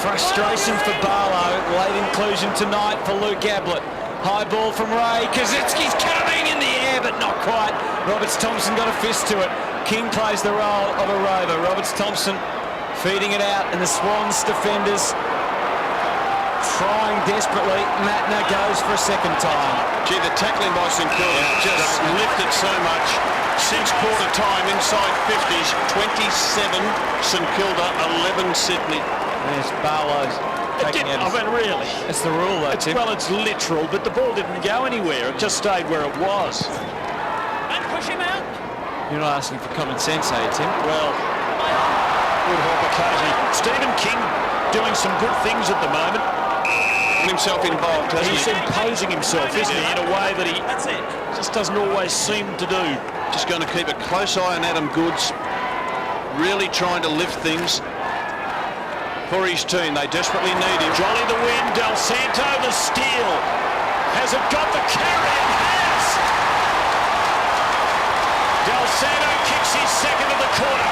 [SPEAKER 2] Frustration for Barlow. Late inclusion tonight for Luke Ablett. High ball from Ray. Kozitsky's coming in the air, but not quite. Roberts-Thompson got a fist to it. King plays the role of a rover. Roberts-Thompson feeding it out, and the Swans defenders trying desperately. Matner goes for a second time.
[SPEAKER 3] Gee, the tackling by St Kilda just lifted so much. Since quarter time, inside 50s, 27 St Kilda, 11 Sydney.
[SPEAKER 2] There's Barlow's taking it.
[SPEAKER 1] I mean, really.
[SPEAKER 2] That's the rule, though, Tim.
[SPEAKER 1] Well, it's literal, but the ball didn't go anywhere. It just stayed where it was.
[SPEAKER 5] And push him out.
[SPEAKER 2] You're not asking for common sense, are you, Tim?
[SPEAKER 1] Well, would help occasionally. Stephen King doing some good things at the moment.
[SPEAKER 3] Got himself involved, hasn't
[SPEAKER 1] He's
[SPEAKER 3] he?
[SPEAKER 1] imposing himself, isn't he, in a way that he
[SPEAKER 5] That's it.
[SPEAKER 1] just doesn't always seem to do.
[SPEAKER 3] Just going to keep a close eye on Adam Goods. Really trying to lift things for his team. They desperately need him.
[SPEAKER 1] Jolly the win, Del Santo the steal. Has it got the carry? It has! Del Santo kicks his second of the quarter.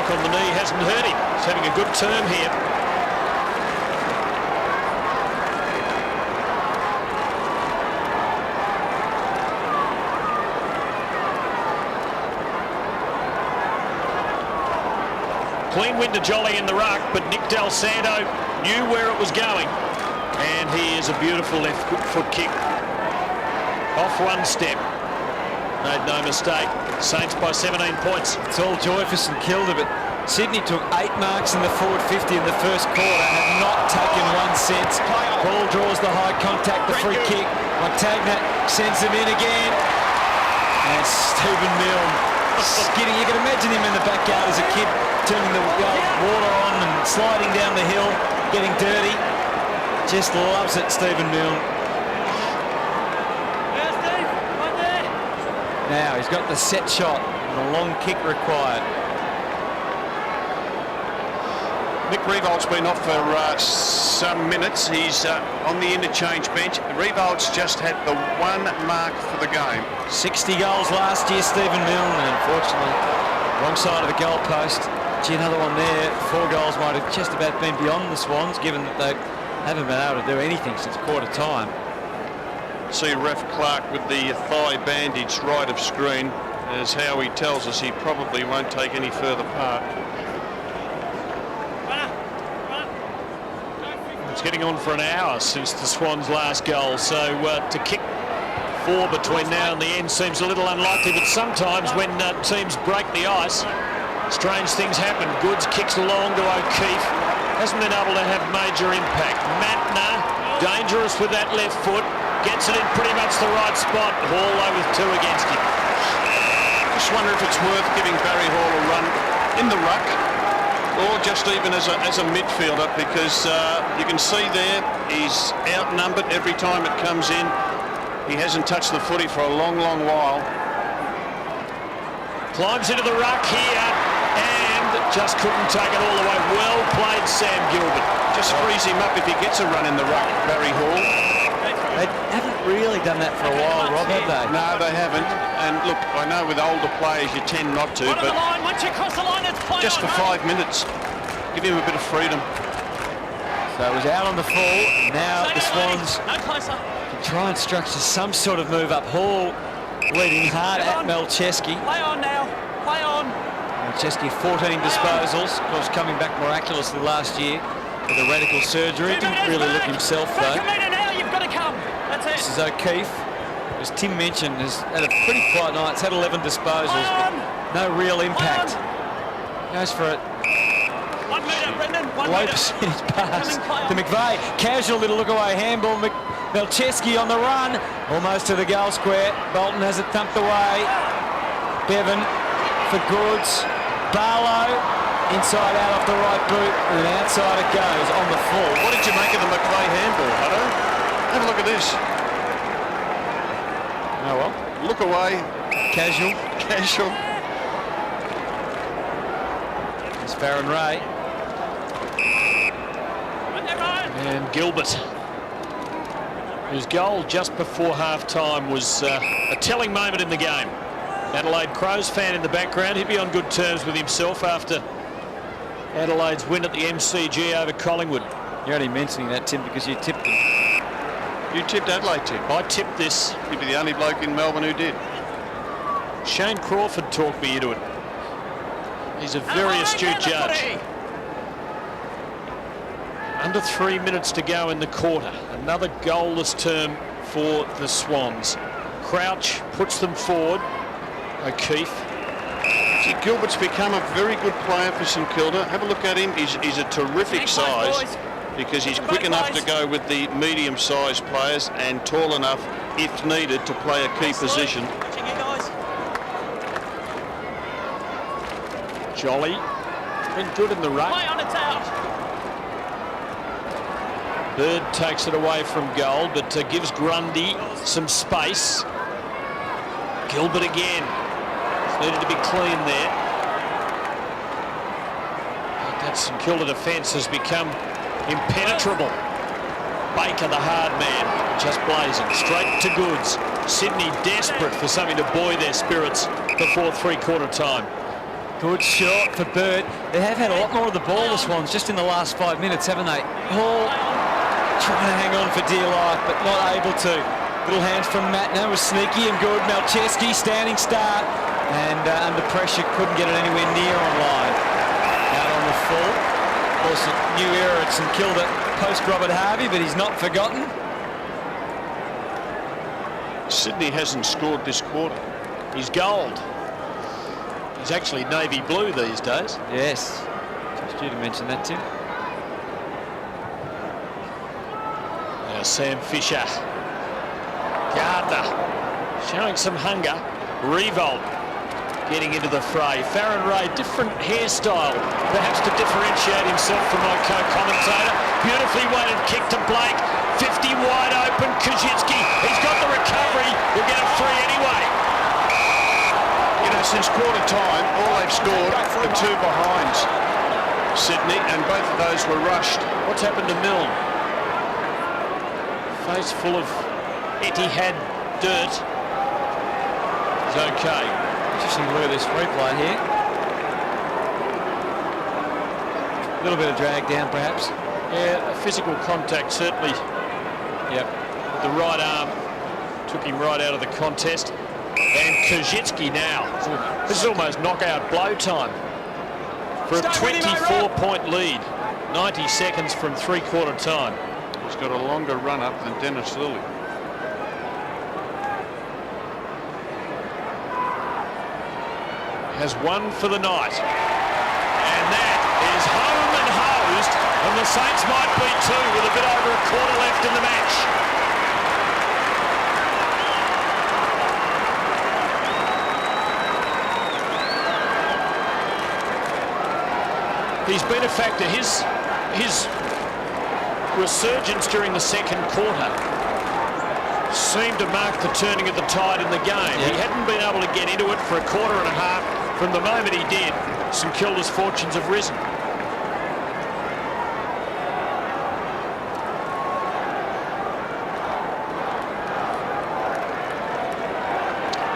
[SPEAKER 1] mark on the knee hasn't hurt him. He's having a good term here. Clean win to Jolly in the ruck, but Nick Del Santo knew where it was going. And he is a beautiful left foot kick. Off one step. Made no mistake. Saints by 17 points.
[SPEAKER 2] It's all joy for St Kilda, but Sydney took 8 marks in the forward 50 in the first quarter and have not taken 1 cent. Ball draws the high contact, the free kick. Montagna sends them in again. And Stephen Milne skidding. You can imagine him in the backyard as a kid, turning the water on and sliding down the hill, getting dirty. Just loves it, Stephen Milne. Now he's got the set shot and the long kick required.
[SPEAKER 3] Nick Riewoldt been off for some minutes. He's on the interchange bench. Riewoldt just had the 1 mark for the game.
[SPEAKER 2] 60 goals last year, Stephen Milne, and unfortunately, wrong side of the goal post. Gee, another one there. 4 goals might have just about been beyond the Swans, given that they haven't been able to do anything since quarter time.
[SPEAKER 3] See Ref Clark with the thigh bandage right of screen, as Howie tells us he probably won't take any further part.
[SPEAKER 1] It's getting on for an hour since the Swans' last goal, so to kick 4 between now and the end seems a little unlikely, but sometimes when teams break the ice, strange things happen. Goods kicks along to O'Keefe, hasn't been able to have major impact. Mantner, dangerous with that left foot, gets it in pretty much the right spot. Hall though with 2 against him.
[SPEAKER 3] Just wonder if it's worth giving Barry Hall a run in the ruck, or just even as a midfielder, because you can see there he's outnumbered every time it comes in. He hasn't touched the footy for a long, long while.
[SPEAKER 1] Climbs into the ruck here and just couldn't take it all the way. Well played, Sam Gilbert.
[SPEAKER 3] Just frees him up if he gets a run in the ruck, Barry Hall.
[SPEAKER 2] They haven't really done that for a while, Rob, have they?
[SPEAKER 3] No, they haven't. And look, I know with older players you tend not to, but
[SPEAKER 5] Once you cross the line, it's play
[SPEAKER 3] just
[SPEAKER 5] on,
[SPEAKER 3] for 5 minutes, give him a bit of freedom.
[SPEAKER 2] So it was out on the full. Now the Swans
[SPEAKER 5] No closer.
[SPEAKER 2] can try and structure some sort of move up. Hall leading hard at Melcheski.
[SPEAKER 5] Play on now. Play on.
[SPEAKER 2] Melcheski 14 disposals. Of course, coming back miraculously last year with a radical surgery. Didn't really look himself though.
[SPEAKER 5] Back a metre now, you've got to come. That's it.
[SPEAKER 2] This is O'Keefe, as Tim mentioned, has had a pretty quiet night. It's had 11 disposals, but no real impact. Goes for it.
[SPEAKER 5] 1 metre, Brendan. 1
[SPEAKER 2] Low
[SPEAKER 5] metre.
[SPEAKER 2] percentage pass
[SPEAKER 5] Coming
[SPEAKER 2] to McVeigh. Casual little look away handball. Melcheski on the run, almost to the goal square. Bolton has it thumped away. Bevan for Goods. Barlow inside out off the right boot, and outside it goes on the full.
[SPEAKER 3] What did you make of the McVeigh handball, Hutto? Have a look at this.
[SPEAKER 2] Oh well.
[SPEAKER 3] Look away.
[SPEAKER 2] Casual.
[SPEAKER 3] Casual.
[SPEAKER 2] It's Farron Ray.
[SPEAKER 1] And Gilbert, whose goal just before half-time was a telling moment in the game. Adelaide Crows fan in the background. He'd be on good terms with himself after Adelaide's win at the MCG over Collingwood.
[SPEAKER 2] You're only mentioning that, Tim, because you tipped them.
[SPEAKER 3] You tipped Adelaide, Tim.
[SPEAKER 1] I tipped this.
[SPEAKER 3] You'd be the only bloke in Melbourne who did.
[SPEAKER 1] Shane Crawford talked me into it. He's a very astute judge. Under 3 minutes to go in the quarter. Another goalless term for the Swans. Crouch puts them forward. O'Keefe.
[SPEAKER 3] See, Gilbert's become a very good player for St Kilda. Have a look at him. He's a terrific size because he's quick enough to go with the medium-sized players and tall enough, if needed, to play a key position.
[SPEAKER 1] Jolly. Been good in the ruck.
[SPEAKER 5] Play on, it's out.
[SPEAKER 1] Bird takes it away from goal, but gives Grundy some space. Gilbert again. Needed to be clean there. But that St Kilda defence has become impenetrable. Baker, the hard man, just blazing. Straight to Goods. Sydney desperate for something to buoy their spirits before three-quarter time.
[SPEAKER 2] Good shot for Burt. They have had a lot more of the ball, the Swans, just in the last 5 minutes, haven't they? Hall trying to hang on for dear life, but not able to. Little hands from Matner was sneaky and good. Malcheski standing start, and under pressure couldn't get it anywhere near on line. Out on the full. Of course, a new era at St Kilda post Robert Harvey, but he's not forgotten.
[SPEAKER 3] Sydney hasn't scored this quarter.
[SPEAKER 1] He's gold. He's actually navy blue these days.
[SPEAKER 2] Yes, just you to mention that, Tim.
[SPEAKER 1] Now Sam Fisher. Gardner showing some hunger. Revolt getting into the fray. Farron Ray, different hairstyle, perhaps to differentiate himself from my co-commentator. Beautifully weighted kick to Blake. 50 wide open. Kajitsky, he's got the recovery. He'll get a free anyway.
[SPEAKER 3] You know, since quarter time, all they've scored are 2 behinds Sydney, and both of those were rushed.
[SPEAKER 1] What's happened to Milne? Face full of Etihad dirt. He's okay.
[SPEAKER 2] Interesting look at this replay here. A little bit of drag down, perhaps.
[SPEAKER 1] Yeah, physical contact certainly. Yep. The right arm took him right out of the contest. And Kajitsky now. This is almost knockout blow time for a 24-point lead. 90 seconds from three-quarter time.
[SPEAKER 3] He's got a longer run-up than Dennis Lilly.
[SPEAKER 1] Has one for the night. And that is home and hosed. And the Saints might be 2 with a bit over a quarter left in the match. He's been a factor. His resurgence during the second quarter seemed to mark the turning of the tide in the game. He hadn't been able to get into it for a quarter and a half. From the moment he did, St Kilda's fortunes have risen.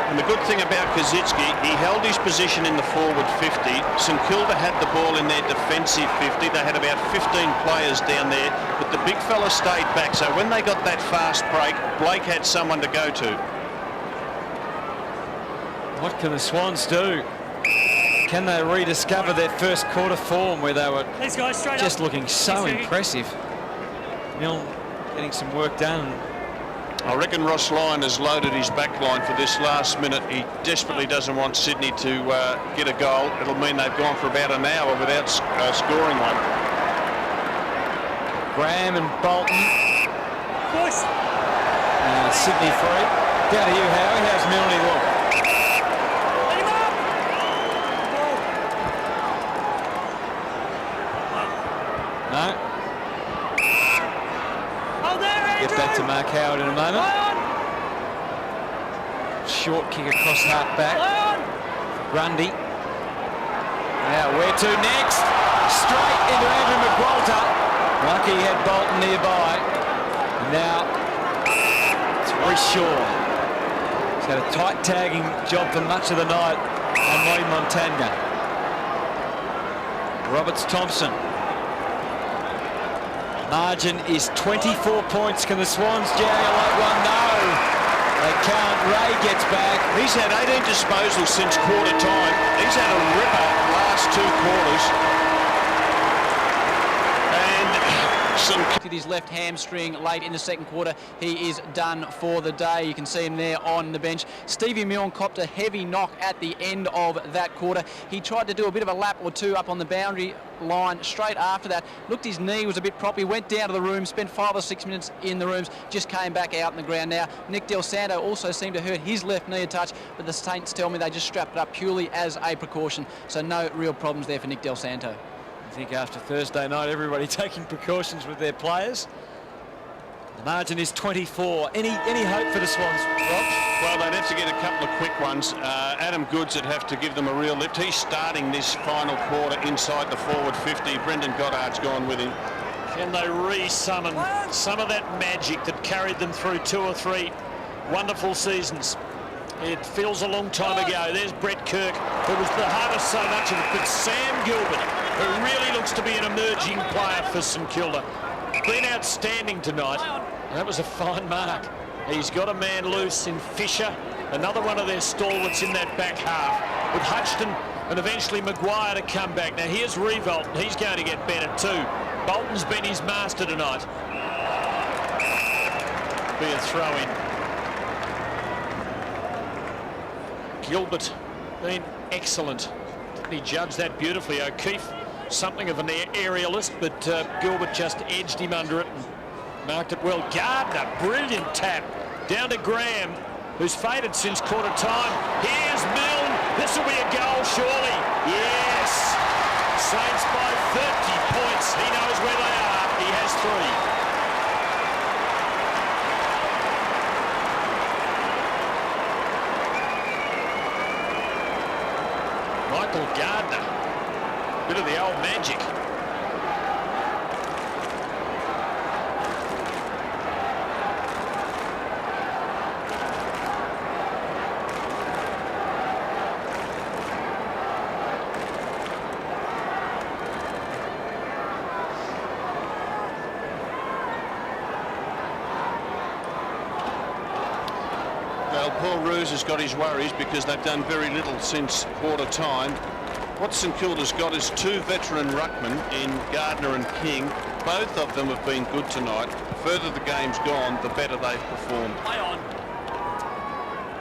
[SPEAKER 3] And the good thing about Kajitsky, he held his position in the forward 50. St Kilda had the ball in their defensive 50. They had about 15 players down there, but the big fella stayed back. So when they got that fast break, Blake had someone to go to.
[SPEAKER 2] What can the Swans do? Can they rediscover their first quarter form where they were just looking so impressive? Milne getting some work done.
[SPEAKER 3] I reckon Ross Lyon has loaded his back line for this last minute. He desperately doesn't want Sydney to get a goal. It'll mean they've gone for about an hour without scoring one.
[SPEAKER 2] Graham and Bolton. Sydney free. Down to you, Howie. How's Milne look? No. Get back to Mark Howard in a moment. Short kick across half back. Grundy. Now where to next? Straight into Andrew McWalter. Lucky he had Bolton nearby. And now it's Reece Shaw. He's had a tight tagging job for much of the night on Moi Montagna. Roberts-Thompson. Margin is 24 points. Can the Swans jag a late one? No, they can't. Ray gets back.
[SPEAKER 3] He's had 18 disposals since quarter time. He's had a ripper last 2 quarters.
[SPEAKER 4] Hit his left hamstring late in the second quarter. He is done for the day. You can see him there on the bench. Stevie Milne copped a heavy knock at the end of that quarter. He tried to do a bit of a lap or two up on the boundary line straight after that. Looked his knee was a bit proppy, went down to the room, spent 5 or 6 minutes in the rooms, just came back out in the ground now. Nick Del Santo also seemed to hurt his left knee a touch, but the Saints tell me they just strapped it up purely as a precaution. So no real problems there for Nick Del Santo.
[SPEAKER 2] I think after Thursday night, everybody taking precautions with their players. The margin is 24. Any hope for the Swans, Rob?
[SPEAKER 3] Well, they'd have to get a couple of quick ones. Adam Goods would have to give them a real lift. He's starting this final quarter inside the forward 50. Brendan Goddard's gone with him.
[SPEAKER 1] Can they re-summon some of that magic that carried them through 2 or 3 wonderful seasons? It feels a long time ago. There's Brett Kirk, who was the hardest so much of it, but Sam Gilbert, who really looks to be an emerging player for St Kilda. Been outstanding tonight. That was a fine mark. He's got a man loose in Fisher, another one of their stalwarts in that back half, with Hutchton and eventually Maguire to come back. Now here's Revolt, and he's going to get better too. Bolton's been his master tonight. Be a throw-in. Gilbert been excellent. He judged that beautifully. O'Keefe, something of an aerialist, but Gilbert just edged him under it and marked it well. Gardner, brilliant tap down to Graham, who's faded since quarter time. Here's Milne. This will be a goal, surely. Yes. Saints by 30 points. He knows where they are. He has 3. Michael Gardner, bit of the old magic.
[SPEAKER 3] Well, Paul Roos has got his worries because they've done very little since quarter time. What St Kilda's got is 2 veteran ruckmen in Gardner and King. Both of them have been good tonight. The further the game's gone, the better they've performed.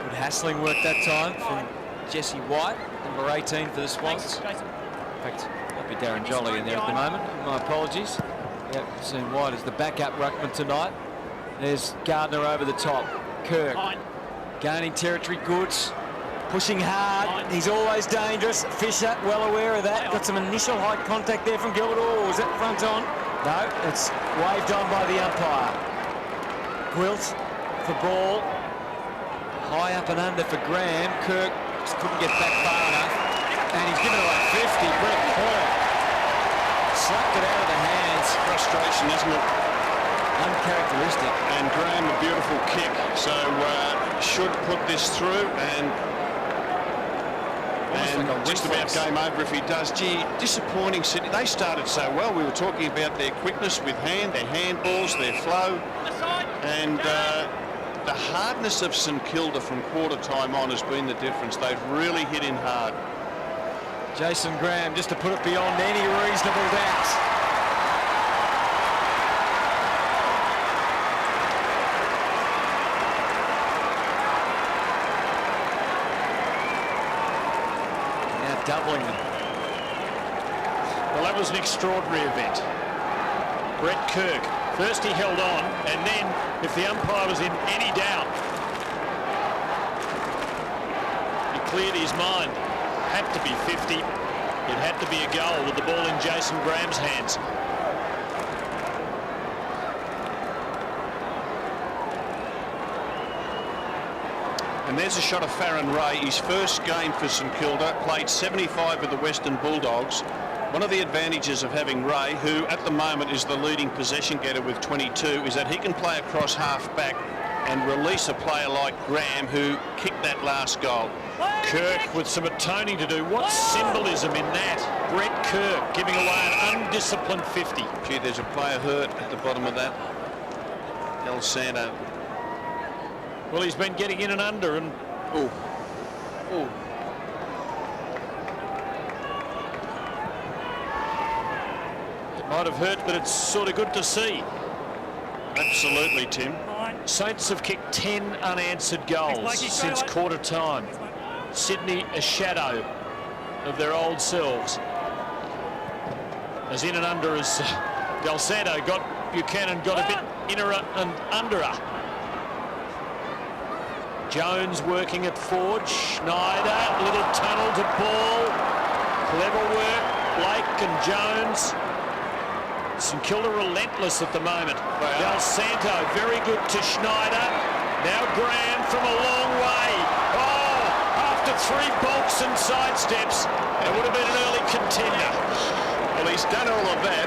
[SPEAKER 2] Good hassling work that time from Jesse White, number 18 for the Swans. In fact, might be Darren Jolly in there at the moment. My apologies. Yep, seeing White as the backup ruckman tonight. There's Gardner over the top. Kirk gaining territory, Goods pushing hard. He's always dangerous. Fisher, well aware of that. Got some initial high contact there from Gilbert. Oh, is that front on? No, it's waved on by the umpire. Gwilt for ball. High up and under for Graham. Kirk just couldn't get back far enough. And he's given away 50. Brett Kirk slapped it out of the hands.
[SPEAKER 3] Frustration, isn't it?
[SPEAKER 2] Uncharacteristic.
[SPEAKER 3] And Graham, a beautiful kick. So should put this through and
[SPEAKER 2] like
[SPEAKER 3] just about game over if he does. Gee, disappointing Sydney. They started so well. We were talking about their quickness with their handballs, their flow, and the hardness of St Kilda from quarter time on has been the difference. They've really hit in hard.
[SPEAKER 2] Jason Graham, just to put it beyond any reasonable doubt. Doubling them.
[SPEAKER 1] Well, that was an extraordinary event. Brett Kirk, first he held on, and then, if the umpire was in any doubt, he cleared his mind. Had to be 50. It had to be a goal with the ball in Jason Graham's hands.
[SPEAKER 3] And there's a shot of Farron Ray, his first game for St Kilda, played 75 with the Western Bulldogs. One of the advantages of having Ray, who at the moment is the leading possession getter with 22, is that he can play across half back and release a player like Graham, who kicked that last goal.
[SPEAKER 1] Kirk with some atoning to do. What symbolism in that? Brett Kirk giving away an undisciplined 50.
[SPEAKER 3] Gee, there's a player hurt at the bottom of that. El Santo.
[SPEAKER 1] Well, he's been getting in and under, and it might have hurt, but it's sort of good to see.
[SPEAKER 3] Absolutely, Tim.
[SPEAKER 1] Saints have kicked 10 unanswered goals since quarter time. Sydney a shadow of their old selves. As in and under as Del Santo got Buchanan, got a bit inner and underer. Jones working at forward. Schneider, little tunnel to ball. Clever work. Blake and Jones. St Kilda relentless at the moment. Del Santo very good to Schneider. Now Graham from a long way. Oh, after 3 bolts and sidesteps, it would have been an early contender.
[SPEAKER 3] Well, he's done all of that,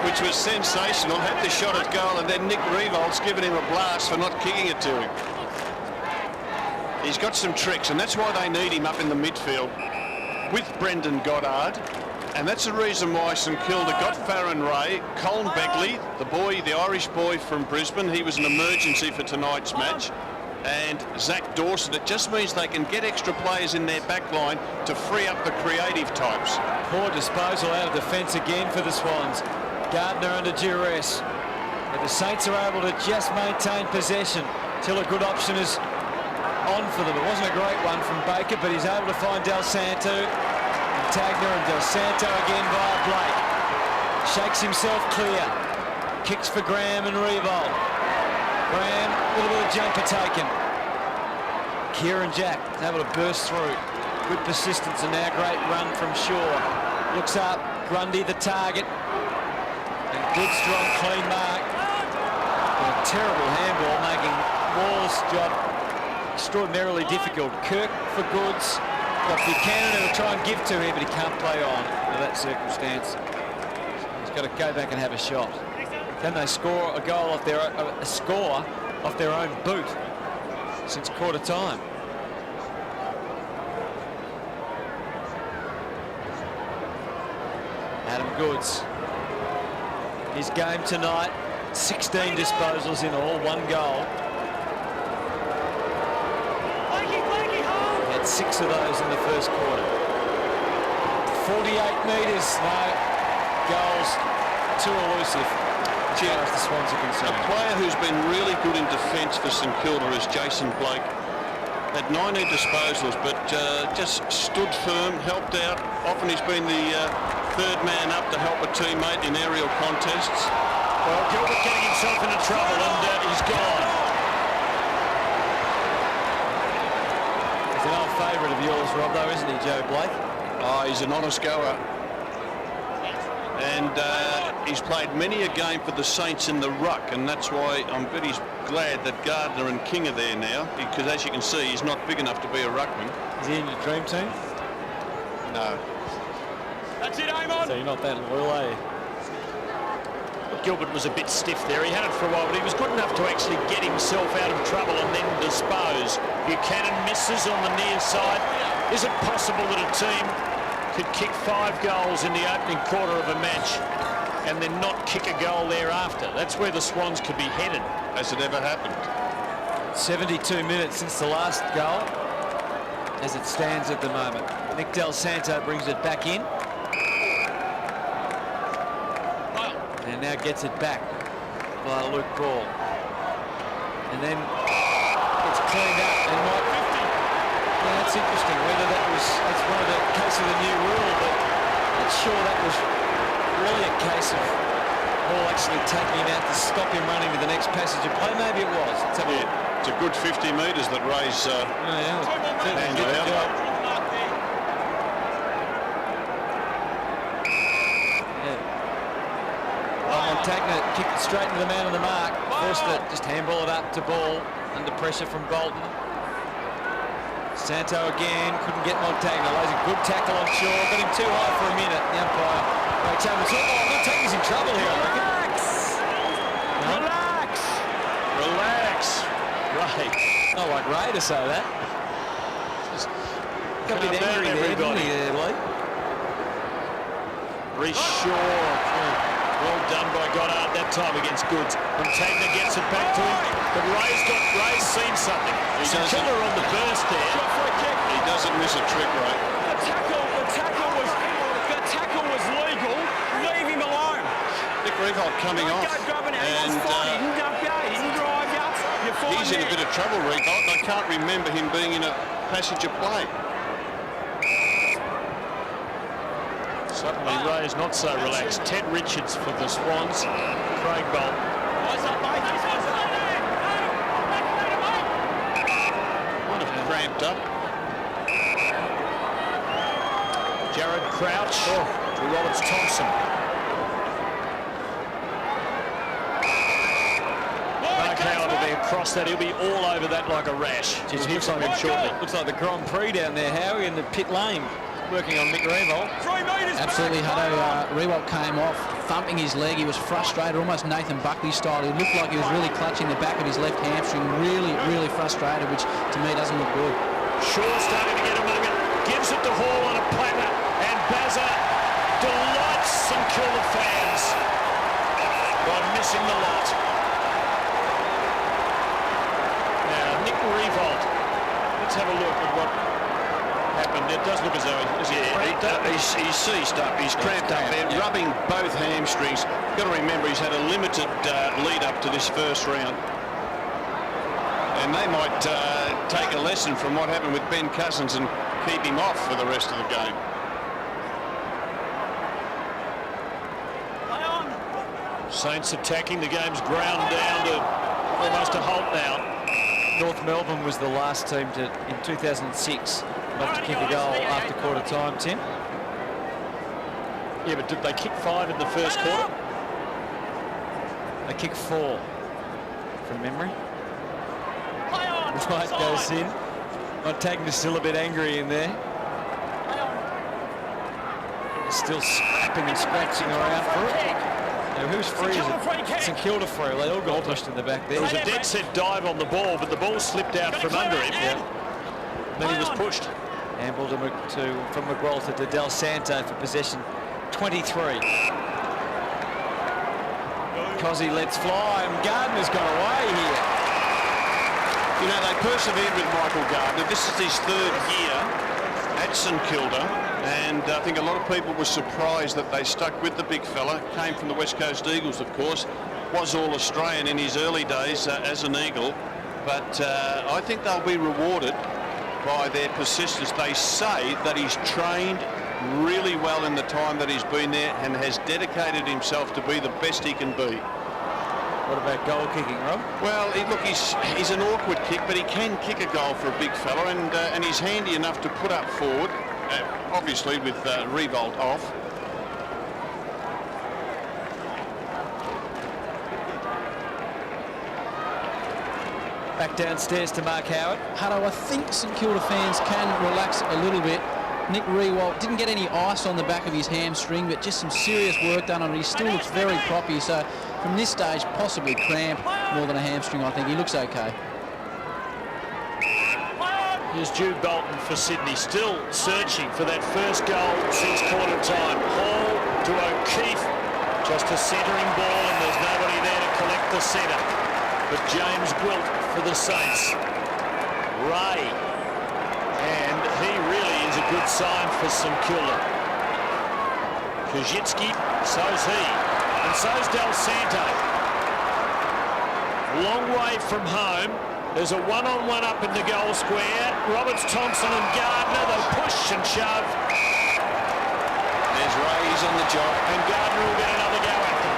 [SPEAKER 3] which was sensational. Had the shot at goal, and then Nick Revolt's given him a blast for not kicking it to him. He's got some tricks, and that's why they need him up in the midfield with Brendan Goddard. And that's the reason why St Kilda got Farron Ray, Colin Beckley, the Irish boy from Brisbane. He was an emergency for tonight's match. And Zach Dawson. It just means they can get extra players in their back line to free up the creative types.
[SPEAKER 2] Poor disposal out of defence again for the Swans. Gardner under duress. But the Saints are able to just maintain possession till a good option is on for them. It wasn't a great one from Baker, but he's able to find Del Santo. And Tagner and Del Santo again via Blake. Shakes himself clear. Kicks for Graham and Revolt. Graham, a little bit of jumper taken. Kieran Jack is able to burst through. Good persistence and now great run from Shaw. Looks up, Grundy the target. And good, strong, clean mark. And a terrible handball, making Wall's job extraordinarily difficult. Kirk for goods. Got Buchanan who will try and give to him, but he can't play on under that circumstance. He's got to go back and have a shot. Can they score a goal off their own boot since quarter time? Adam Goods. His game tonight, 16 disposals in all, 1 goal. He had 6 of those in the first quarter. 48 metres, no goals, too elusive. As far as the Swans are concerned.
[SPEAKER 3] A player who's been really good in defence for St Kilda is Jason Blake. Had 19 disposals, but just stood firm, helped out. Often he's been the third man up to help a teammate in aerial contests.
[SPEAKER 1] Well, Gilbert getting himself into trouble, and he's gone.
[SPEAKER 2] He's an old favourite of yours, Rob, though, isn't he, Joe Blake?
[SPEAKER 3] Oh, he's an honest goer. And he's played many a game for the Saints in the ruck, and that's why I'm very glad that Gardner and King are there now, because as you can see, he's not big enough to be a ruckman.
[SPEAKER 2] Is he in your dream team?
[SPEAKER 3] No.
[SPEAKER 5] That's it, aim on.
[SPEAKER 2] So you're not that loyal, are you?
[SPEAKER 1] Gilbert was a bit stiff there. He had it for a while, but he was good enough to actually get himself out of trouble and then dispose. Buchanan misses on the near side. Is it possible that a team could kick 5 goals in the opening quarter of a match and then not kick a goal thereafter? That's where the Swans could be headed.
[SPEAKER 3] Has it ever happened?
[SPEAKER 2] 72 minutes since the last goal, as it stands at the moment. Nick Del Santo brings it back in. And now gets it back by Luke Ball. And then it's cleaned up. And might, yeah, that's interesting. Whether that's one of the case of the new rule, but I'm not sure that was really a case of Ball actually taking him out to stop him running to the next passage of play. Maybe it was. Let's have a look.
[SPEAKER 3] It's a good 50 metres that Ray's handed out.
[SPEAKER 2] Tagner kicked it straight into the man on the mark. Forced it, just handball it up to Ball under pressure from Bolton. Santo again, couldn't get Montagna. Lays a good tackle on Shaw, got him too high for a minute. The umpire breaks over. Montagna's in trouble here, I reckon.
[SPEAKER 1] Relax. Ray.
[SPEAKER 2] I like Ray to say that. Got a bit
[SPEAKER 1] calm down,
[SPEAKER 2] angry there, didn't
[SPEAKER 1] everybody.
[SPEAKER 2] he, there, Blake?
[SPEAKER 1] Reece Shaw. Well done by Goddard that time against Goods. Montagna gets it back to him, but Ray's seen something. St Kilda on the burst there.
[SPEAKER 3] He doesn't miss a trick, Ray.
[SPEAKER 5] The tackle was legal. Leave him alone.
[SPEAKER 3] Nick Revolt coming off, and he's in a bit of trouble, Revolt. I can't remember him being in a passage of play.
[SPEAKER 1] Suddenly Ray's not so relaxed. Ted Richards for the Swans. Craig Bolt.
[SPEAKER 3] Might have cramped up.
[SPEAKER 1] Jared Crouch to Roberts Thompson. Mark Howard will be across that. He'll be all over that like a rash. We'll hear from him shortly.
[SPEAKER 2] Looks like the Grand Prix down there, Howie, in the pit lane. working on Nick Revolt.
[SPEAKER 5] 3 metres back.
[SPEAKER 4] Absolutely, Hutto. Rewalt came off, thumping his leg. He was frustrated, almost Nathan Buckley style. He looked like he was really clutching the back of his left hamstring, really frustrated, which to me doesn't look good.
[SPEAKER 1] Shaw starting to get among it, gives it to Hall on a platter, and Bazza delights St Kilda fans by missing the lot. Now, Nick Revolt, let's have a look at what happened. It does look as though he's cramped up.
[SPEAKER 3] He's seized up, he's cramped up there, rubbing both hamstrings. Got to remember he's had a limited lead up to this first round. And they might take a lesson from what happened with Ben Cousins and keep him off for the rest of the game.
[SPEAKER 1] Saints attacking, the game's ground down to almost a halt now.
[SPEAKER 2] North Melbourne was the last team to, in 2006, not to kick a goal after quarter time, Tim.
[SPEAKER 1] Yeah, but did they kick 5 in the first quarter?
[SPEAKER 2] They kicked 4 from memory. Right goes in. Montagna's still a bit angry in there. Still scrapping and scratching around for it. Now, who's free? St Kilda free. They all got pushed in the back there.
[SPEAKER 1] There was a dead set dive on the ball, but the ball slipped out from under him.
[SPEAKER 2] Yeah.
[SPEAKER 1] Then he was pushed.
[SPEAKER 2] Handball from McGualter to Del Santo for possession 23. Cozzy lets fly, and Gardner's got away here.
[SPEAKER 3] You know, they persevered with Michael Gardner. This is his 3rd year at St Kilda, and I think a lot of people were surprised that they stuck with the big fella. Came from the West Coast Eagles, of course. Was all Australian in his early days as an Eagle, but I think they'll be rewarded by their persistence. They say that he's trained really well in the time that he's been there and has dedicated himself to be the best he can be.
[SPEAKER 2] What about goal kicking, Rob?
[SPEAKER 3] Well, look, he's an awkward kick, but he can kick a goal for a big fella, and he's handy enough to put up forward, obviously with Revolt off.
[SPEAKER 2] Back downstairs to Mark Howard.
[SPEAKER 4] Hutto, I think St Kilda fans can relax a little bit. Nick Rewalt didn't get any ice on the back of his hamstring, but just some serious work done on it. He still looks very proppy, so from this stage, possibly cramp more than a hamstring, I think. He looks okay.
[SPEAKER 1] Here's Jude Bolton for Sydney, still searching for that first goal since quarter time. Hall to O'Keefe, just a centering ball, and there's nobody there to collect the centre. But James Gwilt for the Saints. Ray, and he really is a good sign for St Kilda. Kajitsky, so's he, and so's Del Santo. Long way from home. There's a one-on-one up in the goal square. Roberts, Thompson and Gardner, they push and shove.
[SPEAKER 3] There's Ray, he's on the job.
[SPEAKER 1] And Gardner will get another go at them.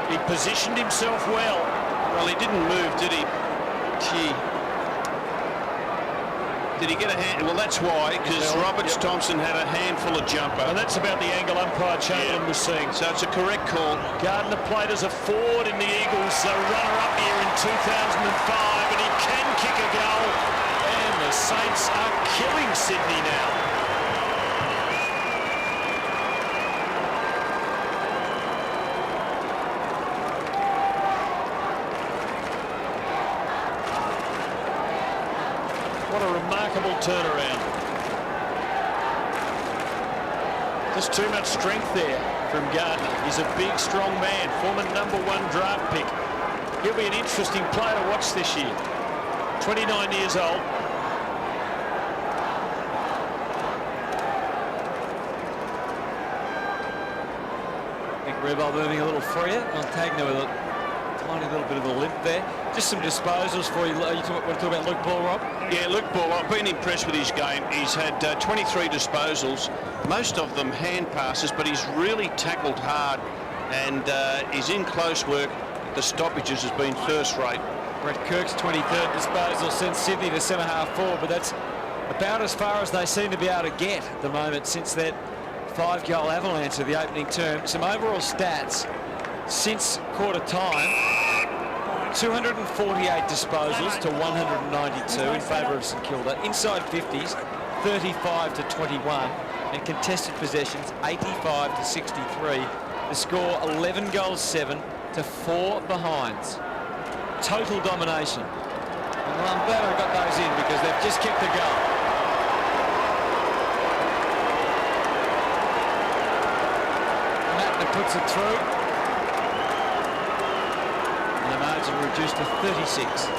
[SPEAKER 1] He positioned himself well.
[SPEAKER 3] Well, he didn't move, did he? Gee. Did he get a hand? Well, that's why, because Roberts Thompson had a handful of jumper.
[SPEAKER 1] And that's about the angle umpire Chamberlain was seeing.
[SPEAKER 3] So it's a correct call.
[SPEAKER 1] Gardner played as a forward in the Eagles, a runner-up here in 2005, and he can kick a goal. And the Saints are killing Sydney now. What a remarkable turnaround. Just too much strength there from Gardner. He's a big, strong man, former #1 draft pick. He'll be an interesting player to watch this year. 29 years old.
[SPEAKER 2] I think Revolt moving a little freer. Montagna with a tiny little bit of a limp there. Just some disposals for you. Want to talk about Luke Ball, Rob?
[SPEAKER 3] Yeah, Luke Ball, I've been impressed with his game. He's had 23 disposals, most of them hand passes, but he's really tackled hard, and he's in close work. The stoppages has been first rate.
[SPEAKER 2] Brett Kirk's 23rd disposal sends Sydney to centre-half forward, but that's about as far as they seem to be able to get at the moment since that 5-goal avalanche of the opening term. Some overall stats since quarter time. 248 disposals to 192 in favour of St Kilda. Inside 50s, 35 to 21. And contested possessions, 85 to 63. The score, 11 goals 7 to 4 behinds. Total domination. And I'm glad I got those in because they've just kicked the goal. Matner puts it through. And the margin reduced to 36.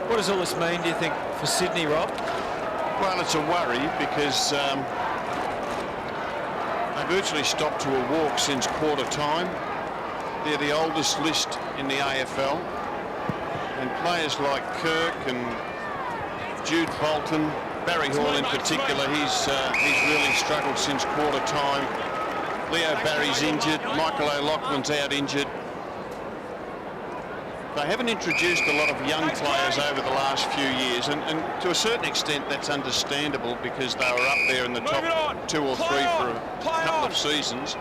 [SPEAKER 2] What does all this mean, do you think, for Sydney, Rob?
[SPEAKER 3] Well, it's a worry because they virtually stopped to a walk since quarter time. They're the oldest list in the AFL. And players like Kirk and Jude Bolton, Barry Hall in particular, he's really struggled since quarter time. Leo Barry's injured, Michael O'Loughlin's out injured. They haven't introduced a lot of young players over the last few years, and to a certain extent that's understandable because they were up there in the top 2 or 3 for a couple of seasons.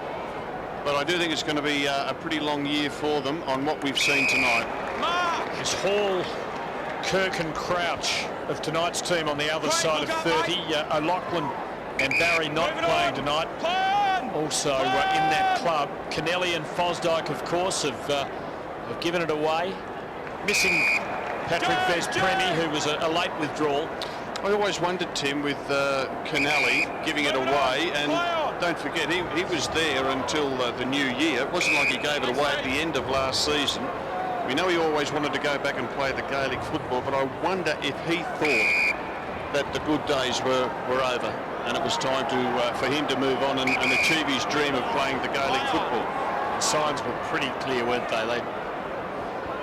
[SPEAKER 3] But I do think it's going to be a pretty long year for them on what we've seen tonight.
[SPEAKER 1] It's Hall, Kirk and Crouch of tonight's team on the other side of 30. O'Loughlin and Barry not playing tonight. Also in that club, Kennelly and Fosdyke, of course, have given it away. Missing Patrick Vez-Premi, who was a late withdrawal.
[SPEAKER 3] I always wondered, Tim, with Kennelly giving it away, and don't forget, he was there until the new year. It wasn't like he gave it away at the end of last season. We know he always wanted to go back and play the Gaelic football, but I wonder if he thought that the good days were over, and it was time for him to move on and achieve his dream of playing the Gaelic football.
[SPEAKER 1] The signs were pretty clear, weren't they?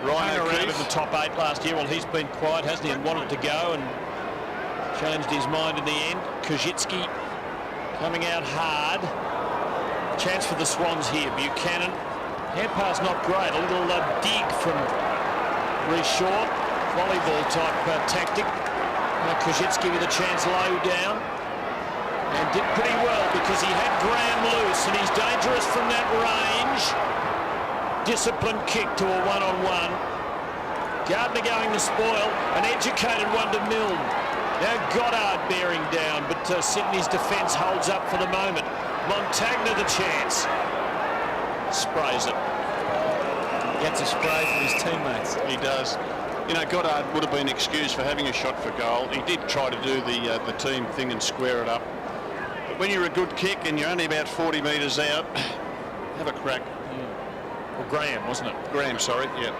[SPEAKER 1] Ryan around in the top 8 last year. Well, he's been quiet, hasn't he, and wanted to go and changed his mind in the end. Kojitsky coming out hard. Chance for the Swans here. Buchanan. Hand pass not great. A little dig from Reece Shaw. Volleyball type tactic. Kojitsky with a chance low down. And did pretty well because he had Graham loose and he's dangerous from that range. Disciplined kick to a one-on-one. Gardner going to spoil. An educated one to Milne. Now Goddard bearing down, but Sydney's defence holds up for the moment. Montagna the chance. Sprays it.
[SPEAKER 2] Gets a spray from his teammates.
[SPEAKER 3] He does. You know, Goddard would have been excused for having a shot for goal. He did try to do the team thing and square it up. But when you're a good kick and you're only about 40 metres out, have a crack.
[SPEAKER 1] Well, Graham, wasn't it?
[SPEAKER 3] Graham, sorry, yeah.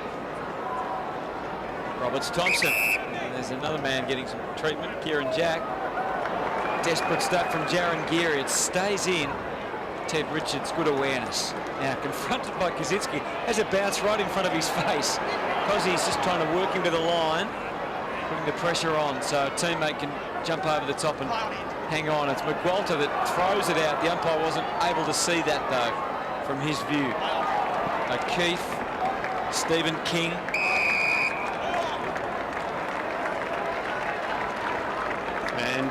[SPEAKER 2] Roberts Thompson. And there's another man getting some treatment, Kieran Jack. Desperate stuff from Jaron Geary. It stays in. Ted Richards, good awareness. Now confronted by Kojitsky, has a bounce right in front of his face. Kozzy's just trying to work him to the line, putting the pressure on so a teammate can jump over the top and hang on. It's McWalter that throws it out. The umpire wasn't able to see that though from his view. O'Keefe, Stephen King.
[SPEAKER 3] And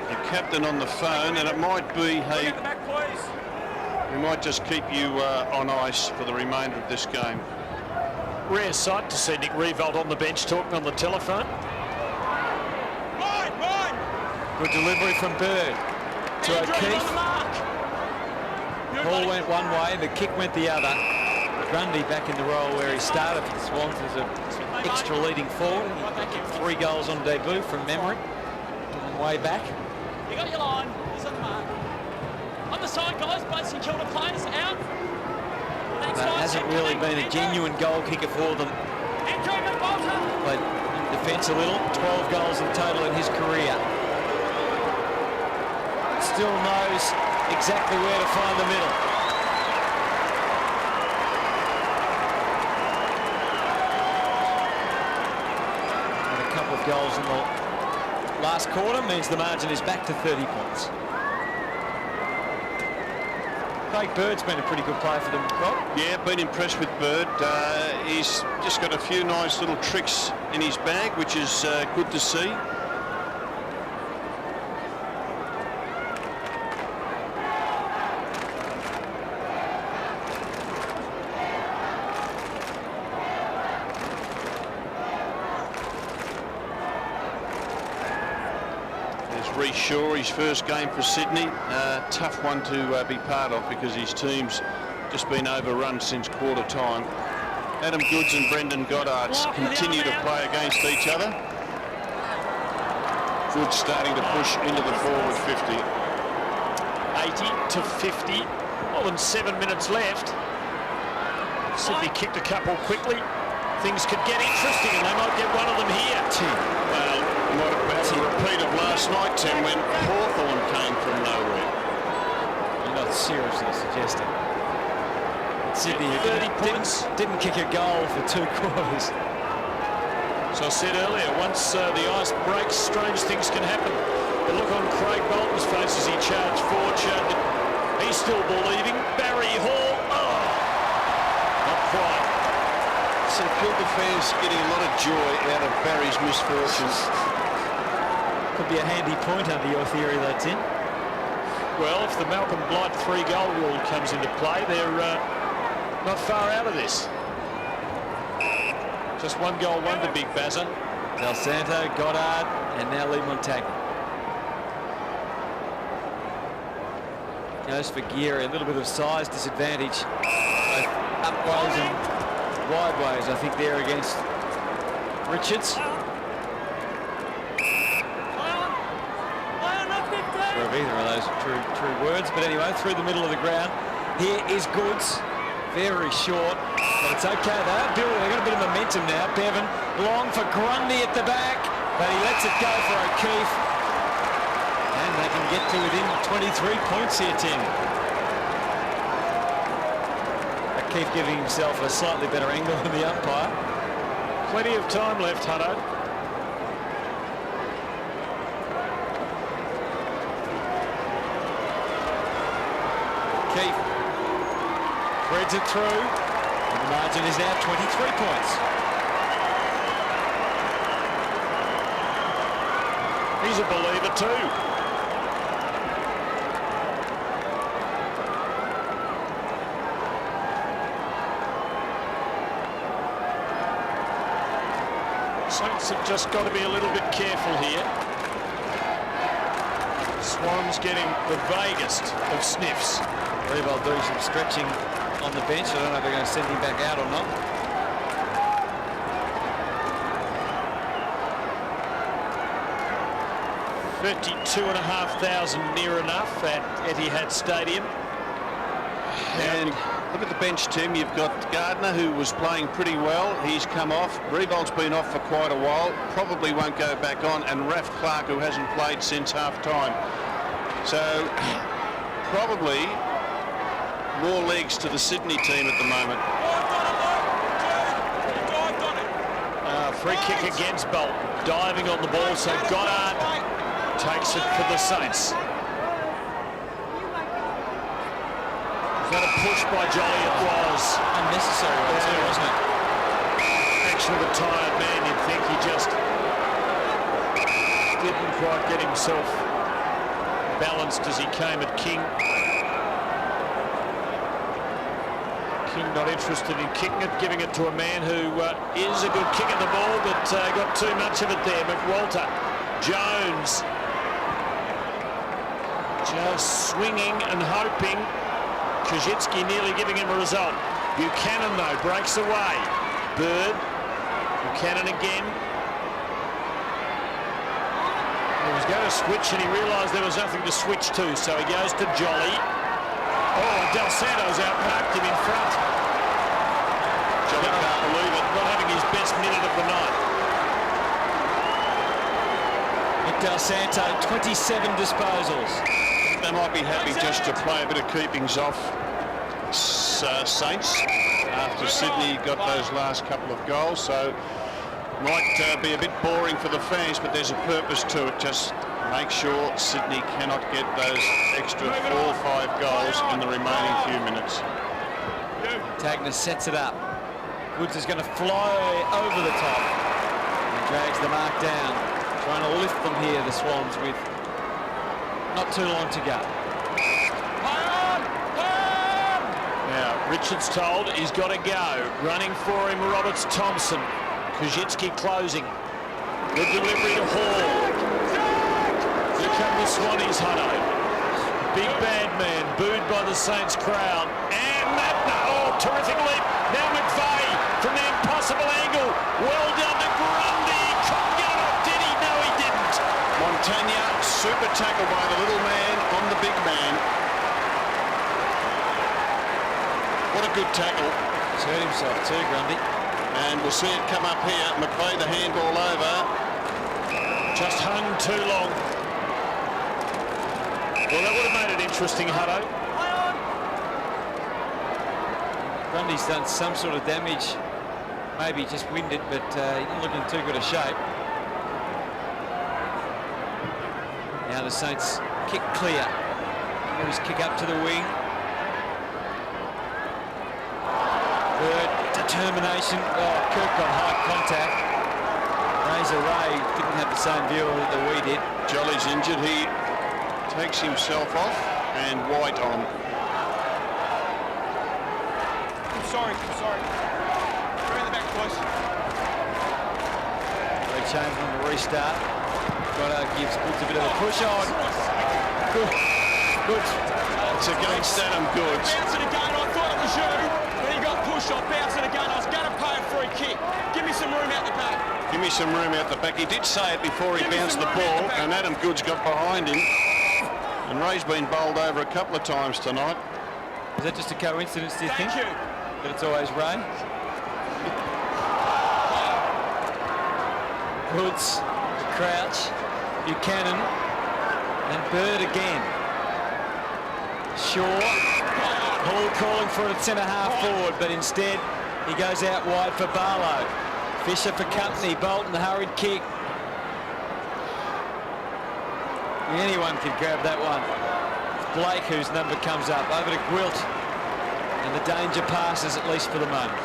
[SPEAKER 3] the captain on the phone, and it might be, hey, we might just keep you on ice for the remainder of this game.
[SPEAKER 1] Rare sight to see Nick Riewoldt on the bench talking on the telephone.
[SPEAKER 2] Good delivery from Bird to O'Keefe. Ball went one way, the kick went the other. Grundy back in the role where he started for the Swans as an extra leading forward. He kicked 3 goals on debut from memory. Way back.
[SPEAKER 5] You got your line. He's on the mark. On the side, guys. Both St Kilda players out. Thanks,
[SPEAKER 2] That
[SPEAKER 5] guys.
[SPEAKER 2] hasn't really been a genuine goal kicker for them. Played in defence a little. 12 goals in total in his career. Still knows exactly where to find the middle. And a couple of goals in the last quarter means the margin is back to 30 points. Craig Bird's been a pretty good player for them, Rob.
[SPEAKER 3] Yeah, been impressed with Bird. He's just got a few nice little tricks in his bag, which is good to see. Shaw, his first game for Sydney, tough one to be part of because his team's just been overrun since quarter time. Adam Goods and Brendan Goddard continue to play against each other. Goods starting to push into the forward 50.
[SPEAKER 1] 80 to 50, more than 7 minutes left. Sydney kicked a couple quickly. Things could get interesting and they might get one of them here.
[SPEAKER 3] Well, might have been a repeat of last night, Tim, when Hawthorn came from nowhere.
[SPEAKER 2] You're not seriously suggesting Sydney
[SPEAKER 1] 30 points.
[SPEAKER 2] Didn't kick a goal for 2 quarters.
[SPEAKER 1] So I said earlier, once the ice breaks, strange things can happen. The look on Craig Bolton's face as he charged forward showed that he's still believing. Barry Hall, not quite.
[SPEAKER 3] St.Kilda fans getting a lot of joy out of Barry's misfortunes.
[SPEAKER 2] Could be a handy point under your theory, though, Tim.
[SPEAKER 1] Well, if the Malcolm Blight 3-goal rule comes into play, they're not far out of this. Just 1 goal wonder, Big Bazza.
[SPEAKER 2] Del Santo, Goddard, and now Lee Montagna. Goes for Geary, a little bit of size disadvantage, both up ways and wide ways, I think, there against Richards. Of either of those true words, but anyway, through the middle of the ground. Here is Goods, very short, but it's okay though. They've got a bit of momentum now. Bevan long for Grundy at the back, but he lets it go for O'Keefe, and they can get to within 23 points here, Tim. O'Keefe giving himself a slightly better angle than the umpire.
[SPEAKER 1] Plenty of time left, Hutto.
[SPEAKER 2] Keith threads it through, and the margin is now 23 points.
[SPEAKER 1] He's a believer too. Saints have just got to be a little bit careful here. Swans getting the vaguest of sniffs.
[SPEAKER 2] I believe I'll do some stretching on the bench. I don't know if they're going to send him back out or not.
[SPEAKER 1] $32,500 near enough at Etihad Stadium.
[SPEAKER 3] And look at the bench, Tim. You've got Gardner, who was playing pretty well. He's come off. Revolt's been off for quite a while. Probably won't go back on. And Raf Clark, who hasn't played since half-time. So probably more legs to the Sydney team at the moment.
[SPEAKER 1] Free kick against Bolton. Diving on the ball, so Goddard takes it for the Saints. That a push by Jolly, it was.
[SPEAKER 2] Unnecessary, wasn't it?
[SPEAKER 1] Action of a tired man, you'd think. He just didn't quite get himself balanced as he came at King. King not interested in kicking it, giving it to a man who is a good kick at the ball, but got too much of it there. McWalter, Jones, just swinging and hoping. Kajitsky nearly giving him a result. Buchanan, though, breaks away. Bird. Buchanan again. He was going to switch and he realised there was nothing to switch to, so he goes to Jolly. Oh, Del Santo's outmarked him in front. Jolly can't believe it, not having his best minute of the night.
[SPEAKER 2] Nick Del Santo, 27 disposals.
[SPEAKER 3] They might be happy just to play a bit of keepings off Saints after Sydney got those last couple of goals. So Might be a bit boring for the fans, but there's a purpose to it. Just make sure Sydney cannot get those extra 4 or 5 goals in the remaining few minutes.
[SPEAKER 2] Tagner sets it up. Woods is going to fly over the top and drags the mark down, trying to lift them here, the Swans, with not too long to go.
[SPEAKER 1] Now, Richards told he's got to go. Running for him, Roberts Thompson. Kuzitsky closing. Good delivery to Hall. Here come the Swannies, Hutto. Big bad man, booed by the Saints crowd. And that, oh, terrific leap. Now McVeigh from the impossible angle. Well done to Grundy. Couldn't get it off, did he? No, he didn't.
[SPEAKER 3] Montagna, super tackle by the little man on the big man. What a good tackle.
[SPEAKER 2] He's hurt himself too, Grundy.
[SPEAKER 3] And we'll see it come up here. McVeigh the handball over.
[SPEAKER 1] Just hung too long. Well, that would have made it interesting, Hutto.
[SPEAKER 2] Grundy's done some sort of damage. Maybe just winded, but he's not looking in too good a shape. Now the Saints kick clear. Here's kick up to the wing. Bird, determination. Oh, Kirk got high contact. Razor Ray didn't have the same view of it that we did.
[SPEAKER 3] Jolly's injured. He takes himself off and White on.
[SPEAKER 7] I'm sorry. Around the back, boys.
[SPEAKER 2] They change on the restart. Goddard gives Goods a bit of a push on. Goods.
[SPEAKER 3] It's against Adam Goods.
[SPEAKER 7] Bounce it again. I thought it was you. When he got pushed off, bounce it again. I was going to pay a free kick. Give me some room out the back.
[SPEAKER 3] Give me some room out the back. He did say it before he bounced the ball, and Adam Goods got behind him. And Ray's been bowled over a couple of times tonight.
[SPEAKER 2] Is that just a coincidence, do you think?
[SPEAKER 7] Thank you.
[SPEAKER 2] That it's always Ray? Goods, Crouch, Buchanan, and Bird again. Shaw, Hall calling for it at centre-half forward, but instead he goes out wide for Barlow. Fisher for company, Bolton, the hurried kick. Anyone can grab that one. Blake, whose number comes up, over to Gwilt. And the danger passes, at least for the moment.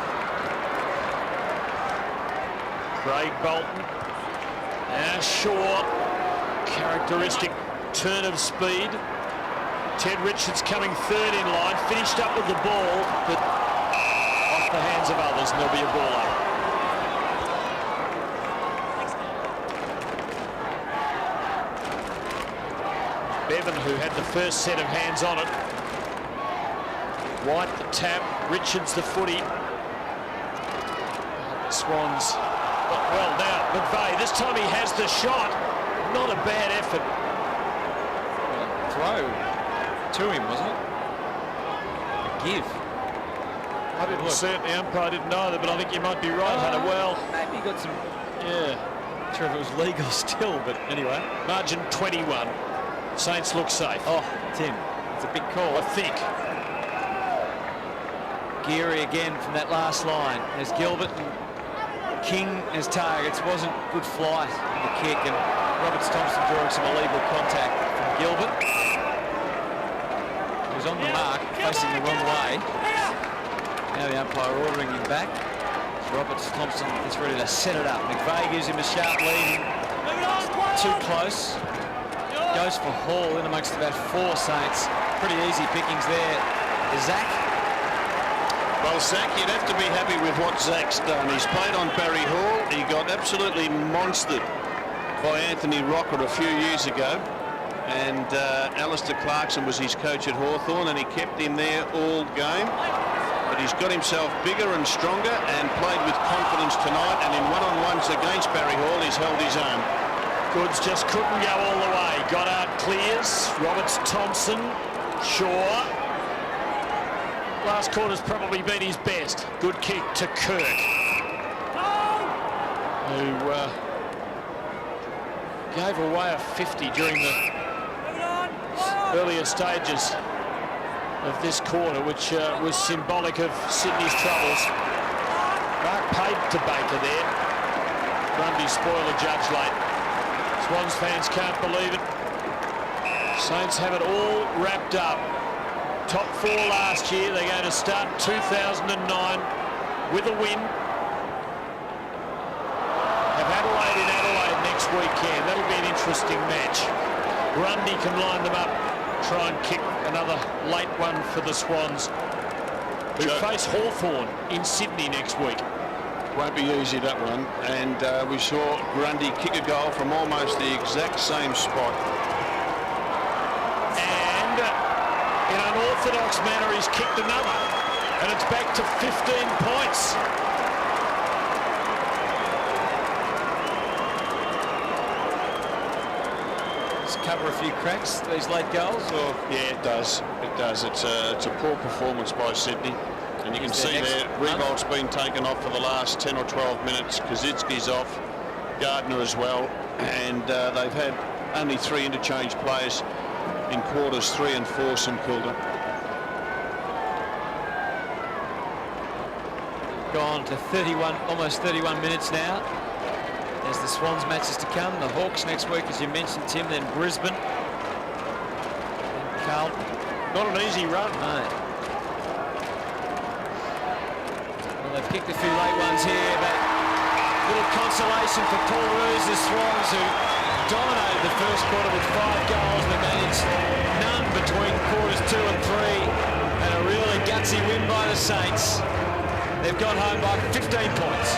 [SPEAKER 1] Craig Bolton. Now Shaw. Characteristic turn of speed. Ted Richards coming third in line. Finished up with the ball, but off the hands of others, and there'll be a ball up. Bevan, who had the first set of hands on it. White the tap, Richards the footy. Swans. Well now, McVeigh, this time he has the shot. Not a bad effort.
[SPEAKER 2] Throw to him, wasn't it? A give.
[SPEAKER 1] I didn't see it, the umpire didn't either, but I think you might be right, Hunter. Well,
[SPEAKER 2] maybe he got some...
[SPEAKER 1] yeah.
[SPEAKER 2] Not sure if it was legal still, but anyway.
[SPEAKER 1] Margin 21. Saints look safe.
[SPEAKER 2] Oh, Tim, it's a big call.
[SPEAKER 1] I think.
[SPEAKER 2] Geary again from that last line. There's Gilbert and King as targets. Wasn't good flight in the kick, and Roberts Thompson drawing some illegal contact from Gilbert. He was on the mark, facing the wrong way. Now the umpire ordering him back. Roberts Thompson is ready to set it up. McVeigh gives him a sharp lead. Too close. Goes for Hall in amongst about 4 Saints. Pretty easy pickings there. Zach.
[SPEAKER 3] Well, Zach, you'd have to be happy with what Zach's done. He's played on Barry Hall. He got absolutely monstered by Anthony Rocker a few years ago. And Alistair Clarkson was his coach at Hawthorn, and he kept him there all game. But he's got himself bigger and stronger and played with confidence tonight. And in one-on-ones against Barry Hall, he's held his own.
[SPEAKER 1] Goods just couldn't go all the way. Goddard clears. Roberts Thompson. Shaw. Last quarter's probably been his best. Good kick to Kirk, who gave away a 50 during the earlier stages of this quarter, which was symbolic of Sydney's troubles. Mark paid to Baker there. Grundy spoiler judge late. Swans fans can't believe it. Saints have it all wrapped up. Top 4 last year. They're going to start 2009 with a win. Have Adelaide in Adelaide next weekend. That'll be an interesting match. Grundy can line them up, try and kick another late one for the Swans, who face Hawthorn in Sydney next week.
[SPEAKER 3] Won't be easy, that one. And we saw Grundy kick a goal from almost the exact same spot.
[SPEAKER 1] And in an orthodox manner, he's kicked another. And it's back to 15 points.
[SPEAKER 2] Does it cover a few cracks, these late goals? Or?
[SPEAKER 3] Yeah, it does. It does. It's a poor performance by Sydney. And you can see there, Revolt's been taken off for the last 10 or 12 minutes. Kazitsky's off, Gardner as well. And they've had only 3 interchange players in quarters 3 and 4, St Kilda.
[SPEAKER 2] Gone to 31, almost 31 minutes now. As the Swans matches to come, the Hawks next week, as you mentioned, Tim, then Brisbane. And Carlton.
[SPEAKER 1] Not an easy run.
[SPEAKER 2] No. Well, they've kicked a few late ones here, but little consolation for Paul Roos, the Swans, who dominated the first quarter with 5 goals. They managed none between quarters 2 and 3, and a really gutsy win by the Saints. They've gone home by 15 points.